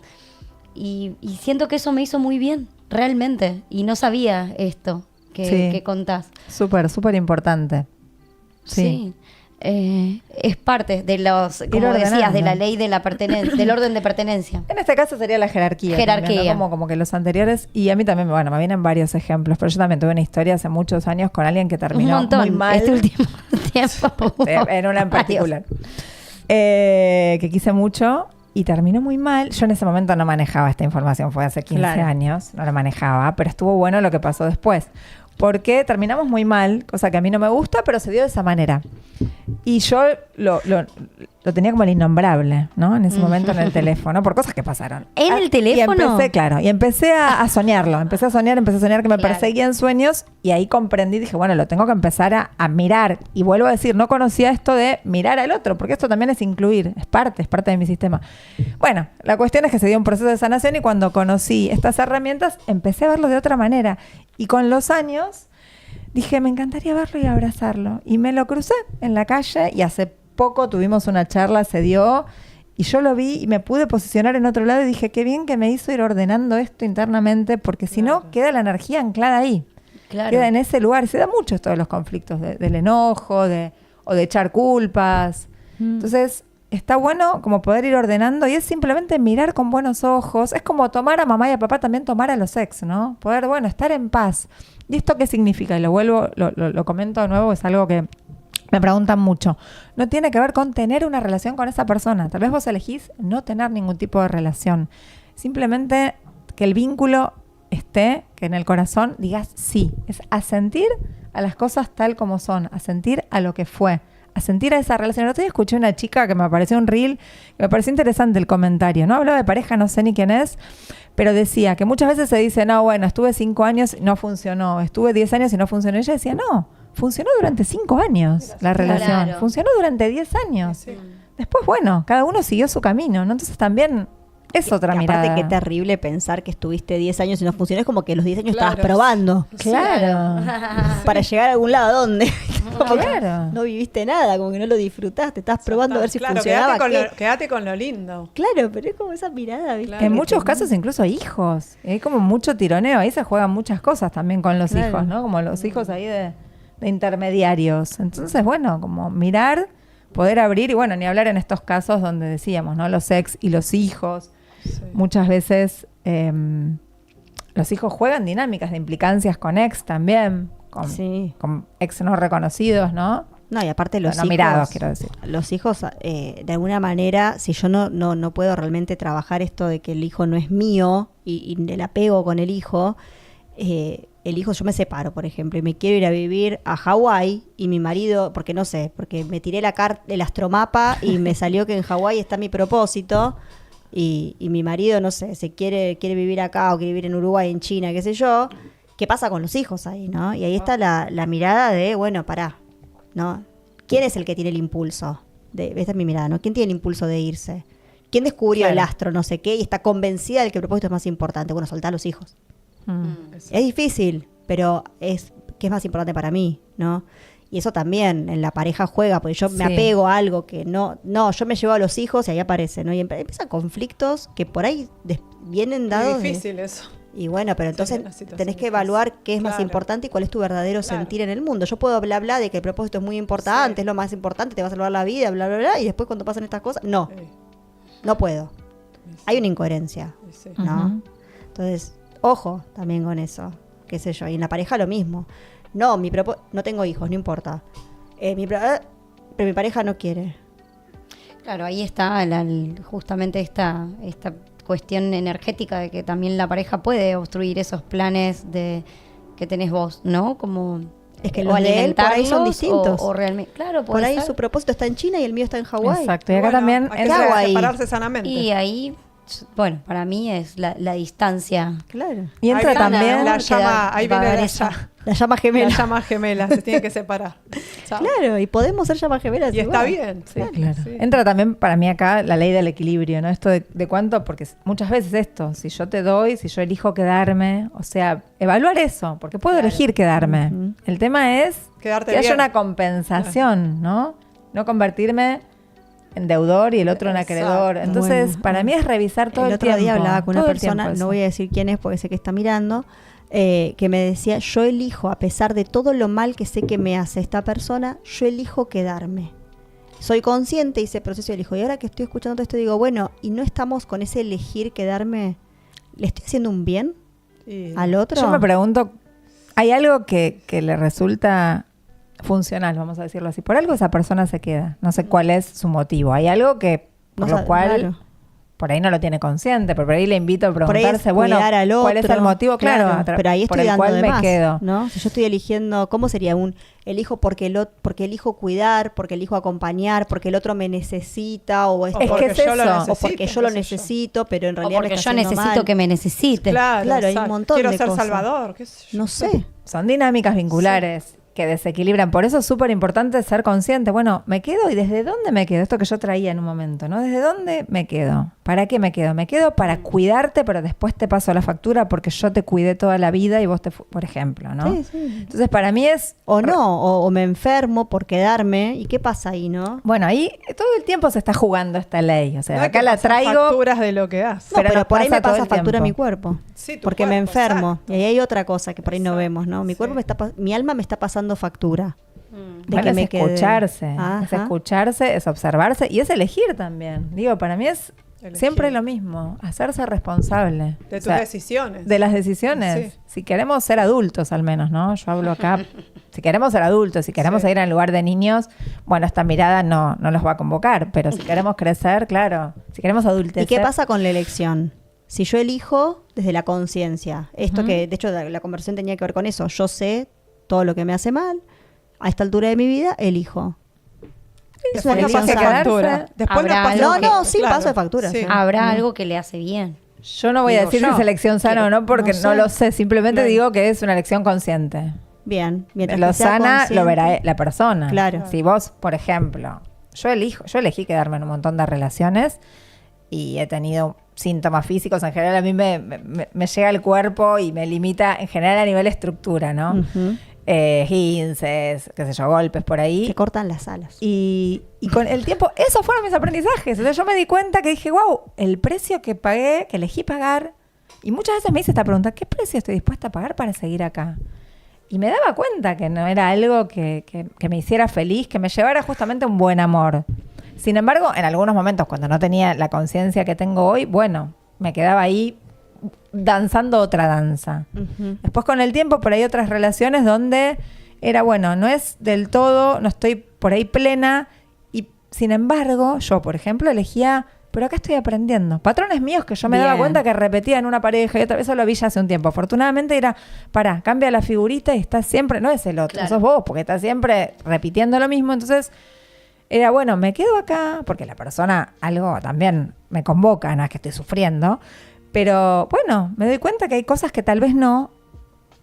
Y siento que eso me hizo muy bien, realmente. Y no sabía esto Sí. que contás. Súper, súper importante. Sí. Es parte de los, como decías, ordenando. de la ley de la pertenencia, del orden de pertenencia. En este caso sería la jerarquía. Jerarquía. También, ¿no? Como que los anteriores, y a mí también, bueno, me vienen varios ejemplos, pero yo también tuve una historia hace muchos años con alguien que Un terminó montón. muy mal. Este último tiempo. En una en Varios. particular. Que quise mucho y terminó muy mal. Yo en ese momento no manejaba esta información, fue hace 15 Claro. años, no la manejaba, pero estuvo bueno lo que pasó después. Porque terminamos muy mal, cosa que a mí no me gusta, pero se dio de esa manera. Y yo lo tenía como el innombrable, ¿no? En ese momento en el teléfono, por cosas que pasaron. ¿En el teléfono? Y empecé a soñarlo. Empecé a soñar que me Claro. perseguían sueños y ahí comprendí, dije, bueno, lo tengo que empezar a mirar. Y vuelvo a decir, no conocía esto de mirar al otro, porque esto también es incluir, es parte de mi sistema. Bueno, la cuestión es que se dio un proceso de sanación y cuando conocí estas herramientas, empecé a verlo de otra manera. Y con los años dije, me encantaría verlo y abrazarlo. Y me lo crucé en la calle y hace poco tuvimos una charla, se dio, y yo lo vi y me pude posicionar en otro lado y dije, qué bien que me hizo ir ordenando esto internamente, porque si no, queda la energía anclada ahí. Claro. Queda en ese lugar. Y se da mucho esto de los conflictos, del enojo, o de echar culpas. Entonces, está bueno como poder ir ordenando y es simplemente mirar con buenos ojos. Es como tomar a mamá y a papá, también tomar a los ex, ¿no? Poder, bueno, estar en paz. ¿Y esto qué significa? Y lo comento de nuevo, es algo que me preguntan mucho. No tiene que ver con tener una relación con esa persona. Tal vez vos elegís no tener ningún tipo de relación. Simplemente que el vínculo esté, que en el corazón digas sí. Es asentir a las cosas tal como son, asentir a lo que fue, asentir a esa relación. El otro día escuché una chica que me apareció un reel, que me pareció interesante el comentario, ¿no? Hablaba de pareja, no sé ni quién es, pero decía que muchas veces se dice, no, bueno, estuve 5 años y no funcionó, estuve 10 años y no funcionó. Y ella decía, no, funcionó durante 5 años la relación, Claro. funcionó durante 10 años. Sí. Después, bueno, cada uno siguió su camino, ¿no? Entonces también es otra Que mirada. aparte, qué terrible pensar que estuviste 10 años y no funcionó. Es como que los 10 años Claro. estabas probando. Claro. Para llegar a algún lado, ¿a dónde? Como que Claro. no viviste nada, como que no lo disfrutaste. Estabas probando a ver si Claro, funcionaba. ¿qué? quédate con lo lindo. Claro, pero es como esa mirada, ¿viste? Claro. En Que muchos te- casos incluso hijos. Hay como mucho tironeo. Ahí se juegan muchas cosas también con los Claro. hijos, ¿no? Como los hijos ahí de intermediarios. Entonces, bueno, como mirar, poder abrir y bueno, ni hablar en estos casos donde decíamos, ¿no? Los ex y los hijos. Sí. Muchas veces los hijos juegan dinámicas de implicancias con ex también. Sí. Con ex no reconocidos, ¿no? No, y aparte los No hijos... mirados, quiero decir. Los hijos, de alguna manera, si yo no puedo realmente trabajar esto de que el hijo no es mío y el apego con el hijo, yo me separo, por ejemplo, y me quiero ir a vivir a Hawái y mi marido, porque no sé, porque me tiré el astromapa y me salió que en Hawái está mi propósito y mi marido, no sé, se quiere vivir acá o quiere vivir en Uruguay, en China, qué sé yo, ¿Qué pasa con los hijos ahí, no? Y ahí está la mirada de, bueno, pará, ¿no? ¿Quién es el que tiene el impulso? Esta es mi mirada, ¿no? ¿Quién tiene el impulso de irse? ¿Quién descubrió el astro, no sé qué, y está convencida de que el propósito es más importante? Bueno, soltar a los hijos. Es difícil, pero es que es más importante para mí, ¿no? Y eso también en la pareja juega, porque yo me apego a algo que no, yo me llevo a los hijos y ahí aparece, ¿no? Y empiezan conflictos que por ahí vienen dados. Es difícil eso. Y bueno, pero entonces tenés que evaluar qué es más importante y cuál es tu verdadero sentir en el mundo. Yo puedo bla de que el propósito es muy importante, es lo más importante, te va a salvar la vida, bla, y después cuando pasan estas cosas, no puedo. Hay una incoherencia, ¿no? Entonces, ojo también con eso, qué sé yo. Y en la pareja lo mismo. No, no tengo hijos, no importa. Pero mi pareja no quiere. Claro, ahí está justamente esta cuestión energética de que también la pareja puede obstruir esos planes que tenés vos, ¿no? Como es que los de él por ahí son distintos. O realmente, claro, por ahí ser. Su propósito está en China y el mío está en Hawái. Exacto, y acá también hay que separarse sanamente. Y ahí, bueno, para mí es la distancia. Claro. Y entra también la llama, ahí viene la llama gemela. La llama gemela, se tiene que separar. Claro, y podemos ser llamas gemelas. Y está bien. Sí, claro. Sí. Entra también para mí acá la ley del equilibrio, ¿no? Esto de cuánto, porque muchas veces esto, si yo te doy, si yo elijo quedarme, o sea, evaluar eso, porque puedo elegir quedarme. El tema es quedarte que haya bien. una compensación, ¿no? No convertirme en deudor y el otro en acreedor. Entonces, para mí es revisar todo el tiempo. El otro día hablaba con una persona, no voy a decir quién es porque sé que está mirando, que me decía, yo elijo, a pesar de todo lo mal que sé que me hace esta persona, yo elijo quedarme. Soy consciente, hice proceso y elijo. Y ahora que estoy escuchando todo esto, digo, bueno, ¿y no estamos con ese elegir quedarme? ¿Le estoy haciendo un bien al otro? Yo me pregunto, ¿hay algo que le resulta funcional, vamos a decirlo así? Por algo esa persona se queda. No sé cuál es su motivo. Hay algo que, por lo cual, por ahí no lo tiene consciente, pero por ahí le invito a preguntarse, bueno, ¿cuál es el motivo? Claro, pero ahí estoy por el dando cual de me más, quedo. ¿no? Si yo estoy eligiendo, ¿cómo sería elijo porque elijo cuidar, porque elijo acompañar, porque el otro me necesita, o porque es eso, o porque yo lo necesito, pero en realidad porque me está yo necesito mal. que me necesite. Claro, hay un montón quiero de ser cosas. salvador, qué sé yo. No sé. Son dinámicas vinculares que desequilibran. Por eso es súper importante ser consciente. Bueno, ¿me quedo? ¿Y desde dónde me quedo? Esto que yo traía en un momento, ¿no? ¿Desde dónde me quedo? ¿Para qué me quedo? Me quedo para cuidarte, pero después te paso la factura porque yo te cuidé toda la vida y vos por ejemplo, ¿no? Sí, sí. Entonces, para mí es... O no, o me enfermo por quedarme. ¿Y qué pasa ahí, no? Bueno, ahí todo el tiempo se está jugando esta ley. O sea, No hay acá que la pasar traigo... facturas de lo que haces. No, pero por ahí me todo pasa el factura tiempo. mi cuerpo. Sí, tu porque me cuerpo, enfermo. exacto. Y ahí hay otra cosa que por ahí no vemos, ¿no? Mi cuerpo mi alma me está pasando factura. De Bueno, que es me quede. escucharse, Ajá. es escucharse, es observarse y es elegir también. Digo, para mí es Elegir. siempre lo mismo, hacerse responsable. De O tus sea, decisiones. de las decisiones. Sí. Si queremos ser adultos al menos, ¿no? Yo hablo acá, si queremos ser adultos, si queremos ir al lugar de niños, bueno, esta mirada no los va a convocar, pero si queremos crecer, claro, si queremos adultecer. ¿Y qué pasa con la elección? Si yo elijo desde la conciencia, esto que de hecho la conversación tenía que ver con eso, yo sé todo lo que me hace mal, a esta altura de mi vida elijo. Es una Después no elección pasa sana. factura. Después Habrá pasa algo No, sí, claro. paso de factura. Sí. Sí. Habrá algo que le hace bien. Yo no voy a Digo decir yo. si es elección sana o no, porque No no sé. lo sé, simplemente Claro. digo que es una elección consciente. Bien, mientras Lo que sea sana consciente. lo verá la persona. Claro. Si vos, por ejemplo, yo elegí quedarme en un montón de relaciones y he tenido síntomas físicos. En general a mí me llega el cuerpo y me limita en general a nivel estructura, ¿no? Ujú. Ginces, qué sé yo, golpes por ahí. Se cortan las alas. Y con el tiempo, esos fueron mis aprendizajes. O sea, yo me di cuenta que dije, wow, el precio que pagué, que elegí pagar. Y muchas veces me hice esta pregunta, ¿qué precio estoy dispuesta a pagar para seguir acá? Y me daba cuenta que no era algo que me hiciera feliz, que me llevara justamente a un buen amor. Sin embargo, en algunos momentos, cuando no tenía la conciencia que tengo hoy, bueno, me quedaba ahí danzando otra danza. Ujú. Después con el tiempo por ahí otras relaciones donde era bueno, no es del todo, no estoy por ahí plena y sin embargo yo por ejemplo elegía, pero acá estoy aprendiendo, patrones míos que yo me daba Bien. cuenta que repetía en una pareja y otra vez, eso lo vi ya hace un tiempo, afortunadamente era, cambia la figurita y estás siempre, no es el otro, Claro. sos vos porque estás siempre repitiendo lo mismo, entonces era bueno, me quedo acá porque la persona algo también me convoca, no es que estoy sufriendo. Pero bueno, me doy cuenta que hay cosas que tal vez no.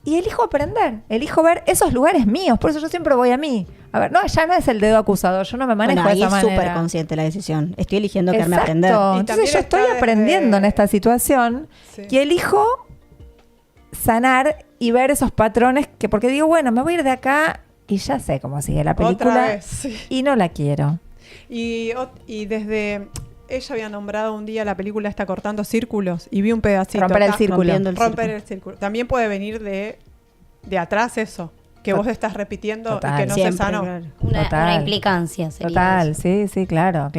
y elijo aprender, elijo ver esos lugares míos. Por eso yo siempre voy a mí. A ver, no, ya no es el dedo acusador, yo no me manejo de esa manera. Es súper consciente la decisión. Estoy eligiendo quedarme a aprender. Entonces yo estoy aprendiendo en esta situación y elijo sanar y ver esos patrones que, porque digo, bueno, me voy a ir de acá y ya sé cómo sigue la película y no la quiero. Y desde... Ella había nombrado un día la película está cortando círculos y vi un pedacito. Romper el círculo. Romper el círculo. También puede venir de atrás eso, que vos estás repitiendo y que no se sanó. Claro. Una implicancia sería Total, eso. sí, claro.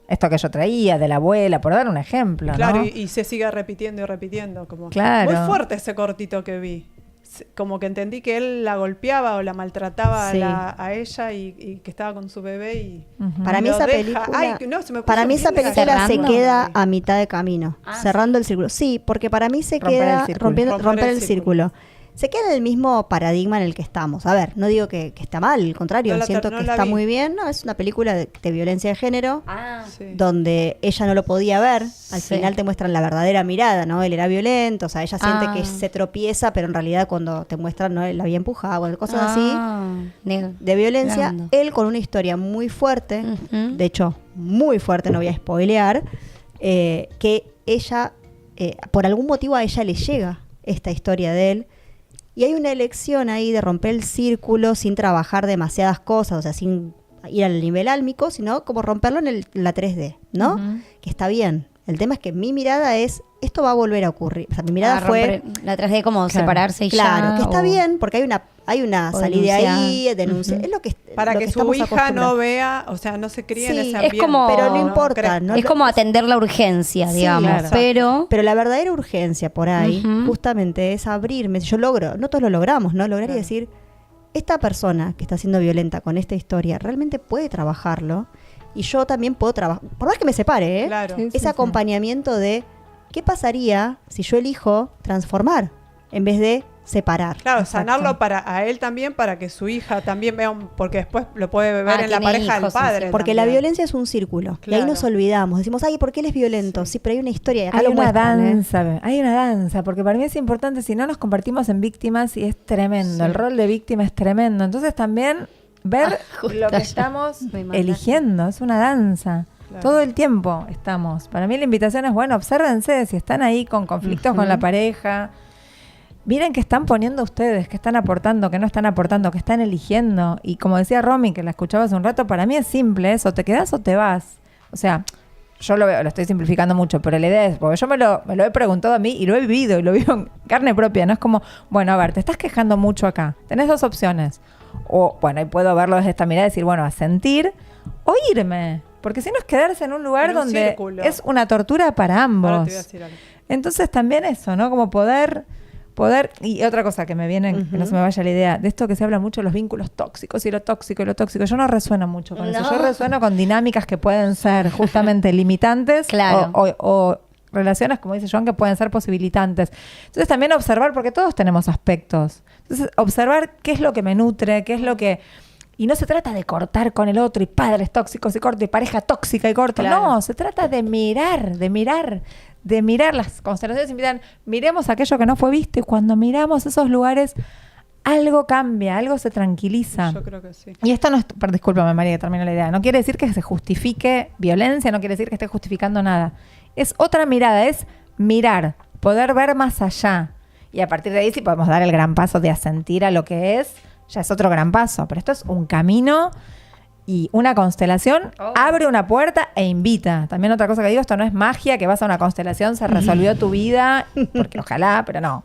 Esto que yo traía de la abuela, por dar un ejemplo, claro, ¿no? y se sigue repitiendo y repitiendo. Como claro. Muy fuerte ese cortito que vi. Como que entendí que él la golpeaba o la maltrataba a ella y que estaba con su bebé y para mí esa película se queda a mitad de camino, cerrando el círculo. Sí, porque para mí se queda romper el círculo. Se queda en el mismo paradigma en el que estamos. A ver, no digo que está mal, al contrario, siento que está muy bien. No, es una película de violencia de género, donde ella no lo podía ver. Al final te muestran la verdadera mirada, ¿no? Él era violento, o sea, ella siente que se tropieza, pero en realidad cuando te muestran, ¿no? Él la había empujado, cosas así, de violencia. Él con una historia muy fuerte, de hecho, muy fuerte, no voy a spoilear, que ella, por algún motivo a ella le llega esta historia de él. Y hay una elección ahí de romper el círculo sin trabajar demasiadas cosas, o sea, sin ir al nivel álmico, sino como romperlo en la 3D, ¿no? Que está bien. El tema es que mi mirada es, esto va a volver a ocurrir. O sea, mi mirada fue... La 3D como separarse y ya. Claro, que está bien, porque hay una salida ahí, denuncia. Es lo que para que su hija no vea, o sea, no se críe en ese ambiente. Es como, pero no importa. ¿No? Es como atender la urgencia, digamos. Claro. Pero la verdadera urgencia por ahí, justamente, es abrirme. Yo logro, no todos lo logramos, ¿no? Lograr y decir, esta persona que está siendo violenta con esta historia realmente puede trabajarlo. Y yo también puedo trabajar, por más que me separe, Claro. Ese acompañamiento de qué pasaría si yo elijo transformar en vez de separar. Claro, sanarlo a él también, para que su hija también vea, porque después lo puede ver en la pareja del padre. Porque la violencia es un círculo. Claro. Y ahí nos olvidamos. Decimos, ay, ¿por qué él es violento? Sí, pero hay una historia. Acá hay una danza, porque para mí es importante, si no nos convertimos en víctimas y es tremendo. El rol de víctima es tremendo. Entonces también ver lo que estamos eligiendo, es una danza. Claro. Todo el tiempo estamos. Para mí la invitación es, bueno, obsérvense si están ahí con conflictos con la pareja. Miren qué están poniendo ustedes, qué están aportando, qué no están aportando, qué están eligiendo. Y como decía Romy, que la escuchaba hace un rato, para mí es simple eso, te quedás o te vas. O sea, yo lo veo, lo estoy simplificando mucho, pero la idea es, porque yo me lo he preguntado a mí y lo he vivido y lo vivo en carne propia, no es como, bueno, a ver, te estás quejando mucho acá, tenés dos opciones. O, bueno, y puedo verlo desde esta mirada y decir, bueno, a sentir o irme. Porque si no es quedarse en un lugar donde círculo. Es una tortura para ambos. Ahora te voy a decir algo. Entonces también eso, ¿no? Como poder, y otra cosa que me viene, que no se me vaya la idea, de esto que se habla mucho de los vínculos tóxicos y lo tóxico. Yo no resueno mucho con eso. Yo resueno con dinámicas que pueden ser justamente limitantes o relaciones, como dice Joan, que pueden ser posibilitantes. Entonces también observar, porque todos tenemos aspectos. Entonces observar qué es lo que me nutre, qué es lo que... Y no se trata de cortar con el otro y padres tóxicos y corto y pareja tóxica y corto. Claro. No, se trata de mirar las constelaciones. Invitan, miremos aquello que no fue visto, y cuando miramos esos lugares, algo cambia, algo se tranquiliza. Yo creo que sí. Y esto no es, discúlpame María, que termino la idea, no quiere decir que se justifique violencia, no quiere decir que esté justificando nada. Es otra mirada, es mirar, poder ver más allá. Y a partir de ahí, si podemos dar el gran paso de asentir a lo que es, ya es otro gran paso. Pero esto es un camino y una constelación abre una puerta e invita. También otra cosa que digo, esto no es magia, que vas a una constelación, se resolvió tu vida, porque ojalá, pero no.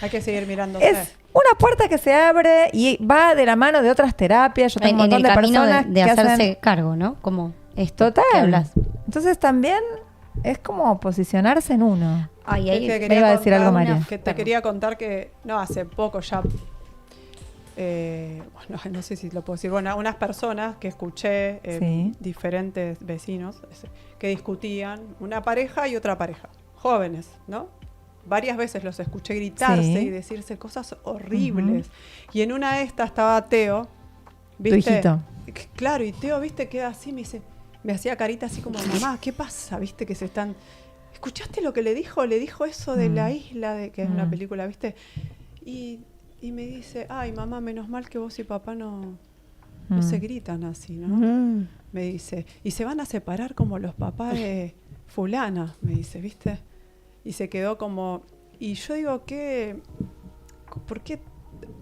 Hay que seguir mirando. Es una puerta que se abre y va de la mano de otras terapias. Yo tengo un montón de personas de hacerse cargo, ¿no? Como esto. Total. Que hablas. Entonces también es como posicionarse en uno. Ay, ahí me iba a decir algo, María. Que te quería contar que, hace poco ya, no sé si lo puedo decir, bueno, unas personas que escuché, diferentes vecinos, que discutían, una pareja y otra pareja, jóvenes, ¿no? Varias veces los escuché gritarse y decirse cosas horribles. Y en una de estas estaba Teo, ¿viste? Tu hijito. Claro, y Teo, ¿viste? Queda así, me hacía carita así como, mamá, ¿qué pasa? ¿Viste? Que se están... ¿Escuchaste lo que le dijo? Le dijo eso de la isla, que es una película, ¿viste? Y Y me dice, ay, mamá, menos mal que vos y papá no se gritan así, ¿no? Me dice, y se van a separar como los papás de fulana, me dice, ¿viste? Y se quedó como... Y yo digo, ¿por qué?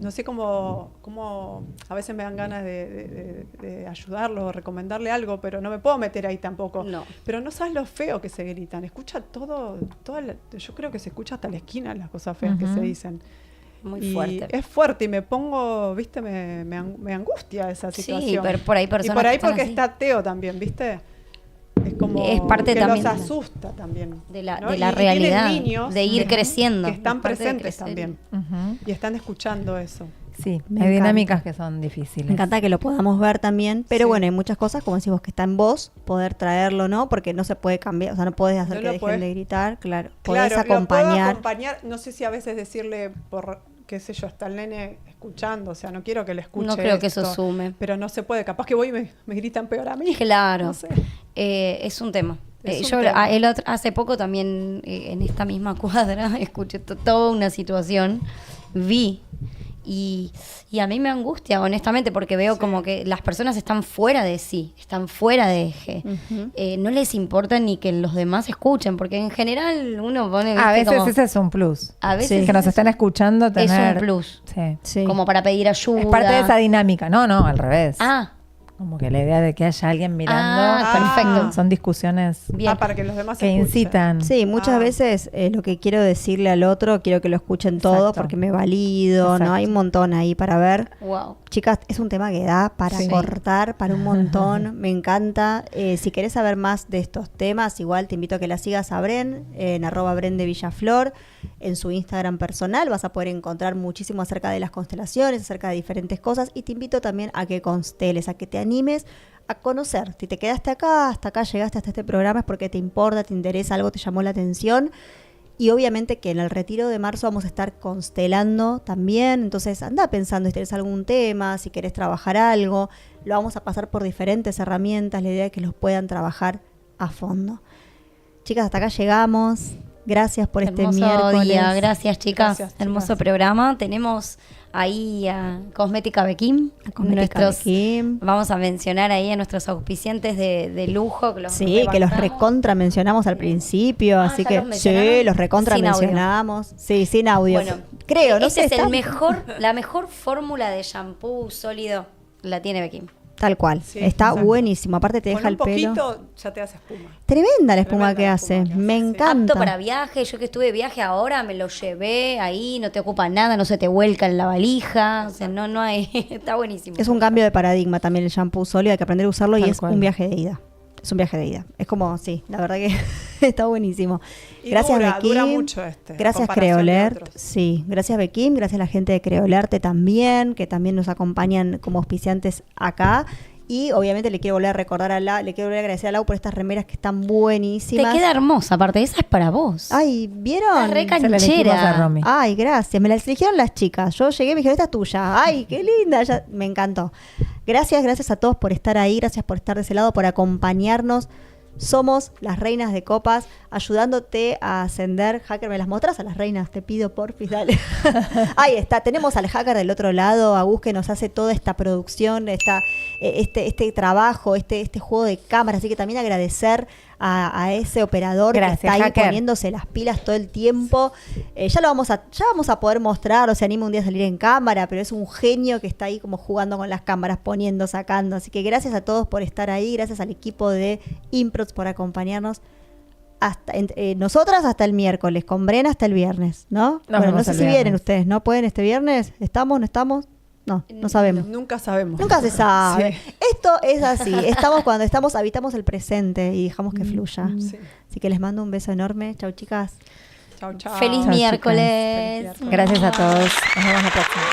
No sé cómo a veces me dan ganas de ayudarlo o recomendarle algo, pero no me puedo meter ahí tampoco. No. Pero no sabes lo feo que se gritan. Escucha yo creo que se escucha hasta la esquina las cosas feas que se dicen. Muy fuerte. Es fuerte y me pongo, ¿viste? Me angustia esa situación. Sí, pero por ahí personas y por ahí que están porque así. está Teo también, ¿viste? Es como es parte que también los asusta también. de la, ¿no? de la y realidad, tienen niños de ir creciendo. que están Es parte de presentes crecer. también y están escuchando eso. Sí, Me hay encanta. dinámicas que son difíciles. Me encanta que lo podamos ver también, pero Sí. bueno, hay muchas cosas, como decís vos, que está en vos, poder traerlo, ¿no? Porque no se puede cambiar, o sea, no podés hacer No que lo dejen podés- de gritar, claro. Podés Claro, lo puedo acompañar. acompañar, no sé si a veces decirle por qué sé yo, está el nene escuchando, o sea, no quiero que le escuche No creo que eso esto, sume. pero no se puede, capaz que voy y me gritan peor a mí. Claro. No sé. Es un tema. Es un Yo tema. hace poco también en esta misma cuadra escuché toda una situación, vi y a mí me angustia honestamente porque veo como que las personas están fuera de sí, están fuera de eje. No les importa ni que los demás escuchen porque en general uno pone... A ¿viste? veces como- ese es un plus. a veces Que nos estén escuchando es tener... un plus. Sí. Sí. Como para pedir ayuda. Es parte de esa dinámica. No, al revés. Ah, Como que la idea de que haya alguien mirando. perfecto. Son discusiones bien. Para que los demás que escuchen. incitan. Sí, muchas veces lo que quiero decirle al otro, quiero que lo escuchen todos Exacto. porque me valido, ¿no? Exacto. Hay un montón ahí para ver. Wow. Chicas, es un tema que da para Sí. cortar, para un montón. Me encanta. Si querés saber más de estos temas, igual te invito a que la sigas a Bren, en @Bren de Villaflor, en su Instagram personal. Vas a poder encontrar muchísimo acerca de las constelaciones, acerca de diferentes cosas. Y te invito también a que consteles, a que te animes a conocer. Si te quedaste acá, hasta acá llegaste hasta este programa, es porque te importa, te interesa, algo te llamó la atención. Y obviamente que en el retiro de marzo vamos a estar constelando también. Entonces anda pensando si tenés algún tema, si querés trabajar algo. Lo vamos a pasar por diferentes herramientas. La idea es que los puedan trabajar a fondo. Chicas, hasta acá llegamos. Gracias por este Hermoso miércoles. día. Gracias, chicas. Gracias, Hermoso chicas. programa. Tenemos ahí a Cosmética Bequim. A Cosmética Bequim. Vamos a mencionar ahí a nuestros auspiciantes de lujo. Que los Sí, que los rebancamos. recontra mencionamos al principio, así ¿ya que los mencionaron? sí, los recontra Sin audio. mencionamos. Sí, sin audio. Bueno, creo, no este sé. es está- la mejor fórmula de shampoo sólido la tiene Bequim. Tal cual. Sí, está exacto. buenísimo. Aparte te Con deja un el pelo. poquito ya te hace espuma. Tremenda la espuma Tremenda que la hace. espuma que hace, Me sí. encanta. Apto para viaje. Yo que estuve de viaje ahora me lo llevé ahí, no te ocupa nada, no se te vuelca en la valija. O sea, no hay. Está buenísimo. Es un cambio de paradigma también el shampoo sólido. Hay que aprender a usarlo y Tal es cual. un viaje de ida. Es un viaje de ida. Es como, sí, la verdad que está buenísimo. Y Gracias, dura Bequim. mucho este, a Gracias, comparación de Creolert. otros. Sí, gracias, Bequim. Gracias a la gente de Creolerte también, que también nos acompañan como auspiciantes acá. Y obviamente le quiero volver a recordar le quiero volver a agradecer a Lau por estas remeras que están Te buenísimas. queda hermosa, aparte, esa es para vos. Ay, ¿vieron? Estás re Se la elegimos canchera. a Romy. Ay, gracias. Me la eligieron las chicas. Yo llegué y me dijeron, esta es tuya. Ay, qué linda. Me encantó. Gracias a todos por estar ahí. Gracias por estar de ese lado, por acompañarnos. Somos las reinas de copas, ayudándote a ascender. Hacker, ¿me las mostras a las reinas? Te pido, porfis, dale. Ahí está. Tenemos al hacker del otro lado, a Gus, que nos hace toda esta producción, este trabajo, este juego de cámara. Así que también agradecer a ese operador Gracias, que está ahí hacker. poniéndose las pilas todo el tiempo. Ya vamos a poder mostrar, o se anima un día a salir en cámara, pero es un genio que está ahí como jugando con las cámaras, poniendo, sacando. Así que gracias a todos por estar ahí, gracias al equipo de Improts por acompañarnos. Nosotras hasta el miércoles, con Brena hasta el viernes, ¿no? Nos Bueno, no vemos sé el si vienen viernes. ustedes, ¿no? ¿Pueden este viernes? ¿Estamos? ¿No estamos? No sabemos. Nunca sabemos. Nunca se sabe. Sí. Esto es así. Cuando habitamos el presente y dejamos que fluya. Sí. Así que les mando un beso enorme. Chau, chicas. Chau, chau. Feliz Chao, miércoles. Feliz miércoles. Gracias a todos. Nos vemos la próxima.